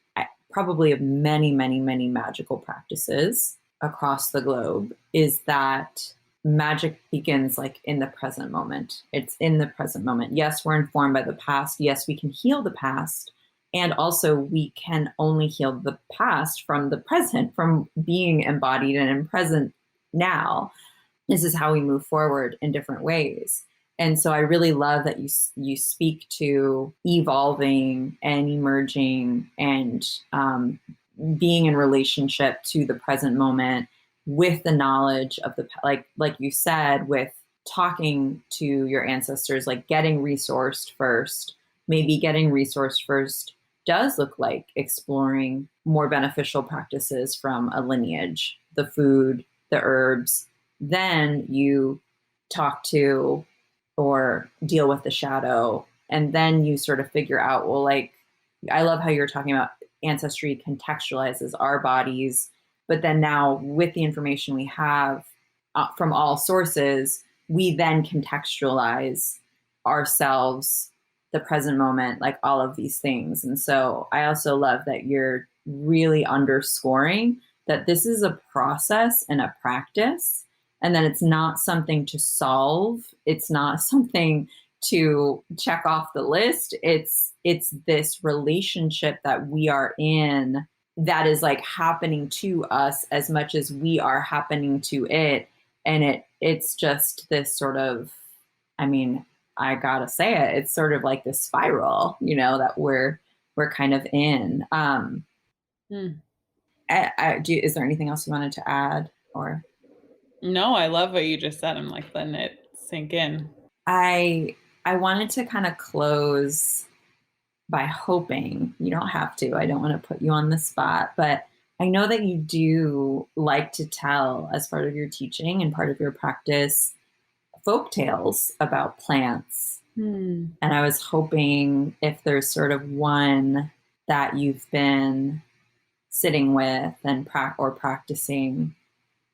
probably of many, many, many magical practices across the globe, is that magic begins like in the present moment. It's in the present moment. Yes, we're informed by the past. Yes, we can heal the past. And also we can only heal the past from the present, from being embodied and in present now. This is how we move forward in different ways. And so I really love that you speak to evolving and emerging and being in relationship to the present moment with the knowledge of like you said, with talking to your ancestors, like getting resourced first. Maybe getting resourced first does look like exploring more beneficial practices from a lineage, the food, the herbs. Then you talk to or deal with the shadow. And then you sort of figure out, well, like, I love how you're talking about ancestry contextualizes our bodies. But then now with the information we have from all sources, we then contextualize ourselves, the present moment, like all of these things. And so I also love that you're really underscoring that this is a process and a practice, and that it's not something to solve. It's not something to check off the list. It's this relationship that we are in that is like happening to us as much as we are happening to it. And it's just this sort of, I mean, I gotta say it, it's sort of like this spiral, that we're kind of in. Is there anything else you wanted to add, or? No, I love what you just said. I'm like letting it sink in. I wanted to kind of close by hoping, you don't have to, I don't want to put you on the spot, but I know that you do like to tell, as part of your teaching and part of your practice, folk tales about plants. And I was hoping if there's sort of one that you've been sitting with and practicing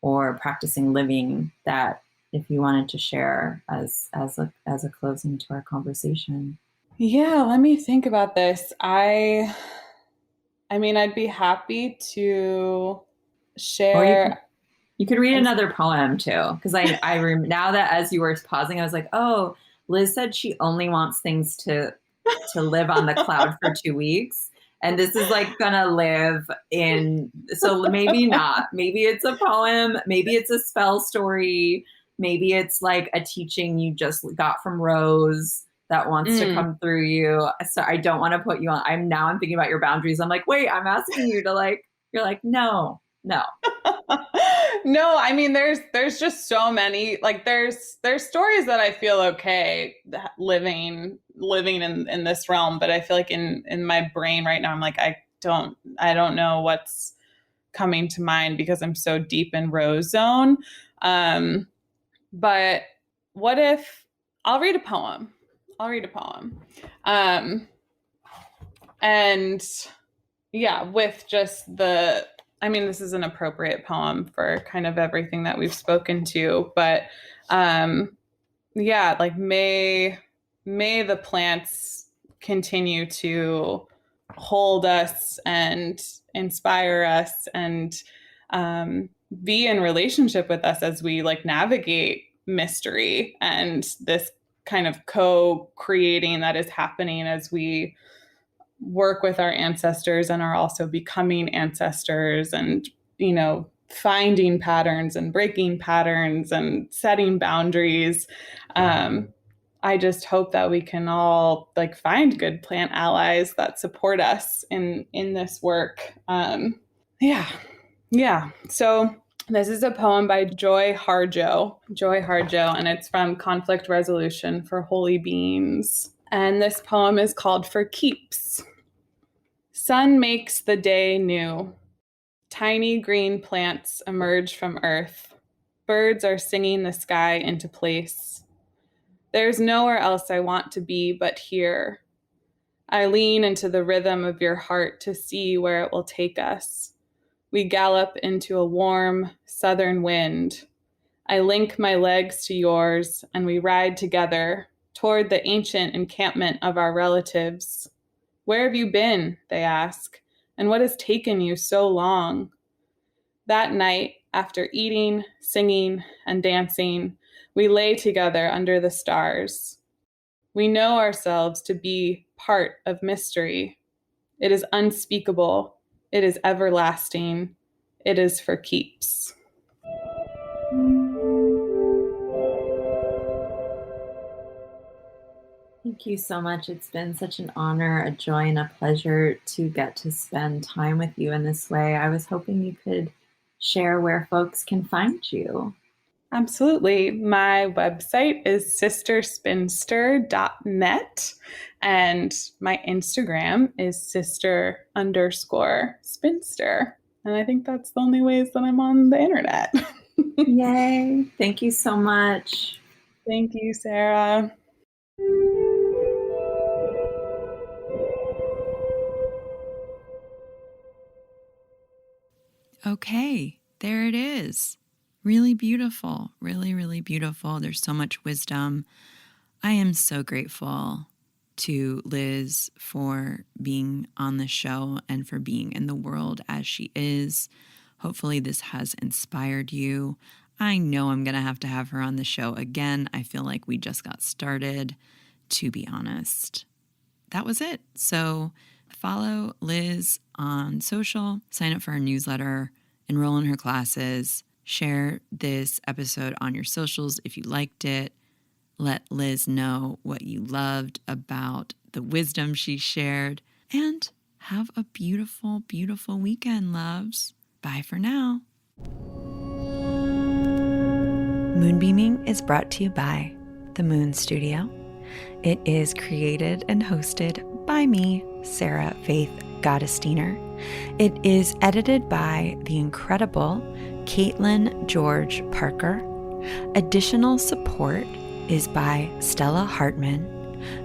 living, that if you wanted to share as a closing to our conversation. Yeah, let me think about this. I mean, I'd be happy to share. You could read another poem too, because now that as you were pausing, I was like, oh, Liz said she only wants things to live on the cloud for 2 weeks. And this is like gonna live in, so maybe not. Maybe it's a poem, maybe it's a spell story, maybe it's like a teaching you just got from Rose that wants to come through you. So I don't want to put you on. I'm thinking about your boundaries. I'm like, wait, I'm asking you to like, you're like, no. No, I mean, there's just so many, like there's stories that I feel okay living in this realm, but I feel like in my brain right now, I'm like, I don't know what's coming to mind because I'm so deep in Rose zone. But what if I'll read a poem? And yeah, with just this is an appropriate poem for kind of everything that we've spoken to, but like may the plants continue to hold us and inspire us and be in relationship with us as we like navigate mystery and this kind of co-creating that is happening as we work with our ancestors and are also becoming ancestors and, finding patterns and breaking patterns and setting boundaries. I just hope that we can all like find good plant allies that support us in this work. So this is a poem by Joy Harjo, and it's from Conflict Resolution for Holy Beings. And this poem is called For Keeps. Sun makes the day new. Tiny green plants emerge from earth. Birds are singing the sky into place. There's nowhere else I want to be but here. I lean into the rhythm of your heart to see where it will take us. We gallop into a warm southern wind. I link my legs to yours and we ride together toward the ancient encampment of our relatives. Where have you been, they ask, and what has taken you so long? That night, after eating, singing, and dancing, we lay together under the stars. We know ourselves to be part of mystery. It is unspeakable. It is everlasting. It is for keeps. Thank you so much. It's been such an honor, a joy, and a pleasure to get to spend time with you in this way. I was hoping you could share where folks can find you. Absolutely. My website is sisterspinster.net and my Instagram is sister_spinster. And I think that's the only ways that I'm on the internet. Yay. Thank you so much. Thank you, Sarah. Okay, there it is. Really beautiful, really, really beautiful. There's so much wisdom. I am so grateful to Liz for being on the show and for being in the world as she is. Hopefully this has inspired you. I know I'm going to have her on the show again. I feel like we just got started, to be honest. That was it. So follow Liz on social, sign up for her newsletter, enroll in her classes, share this episode on your socials if you liked it. Let Liz know what you loved about the wisdom she shared. And have a beautiful, beautiful weekend, loves. Bye for now. Moonbeaming is brought to you by The Moon Studio. It is created and hosted by me, Sarah Faith Gottesdiener. It is edited by the incredible Caitlin George Parker. Additional support is by Stella Hartman.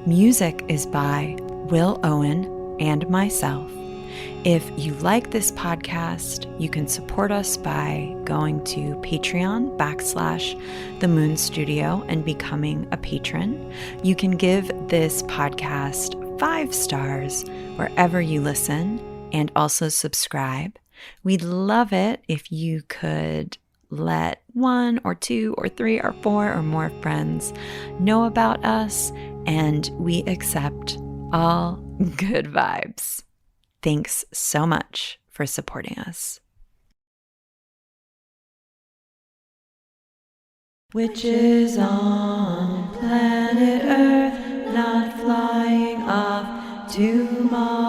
Music is by Will Owen and myself. If you like this podcast, you can support us by going to Patreon.com/The Moon Studio and becoming a patron. You can give this podcast 5 stars wherever you listen and also subscribe. We'd love it if you could let 1 or 2 or 3 or 4 or more friends know about us, and we accept all good vibes. Thanks so much for supporting us. Witches on planet Earth, not flying off to Mars.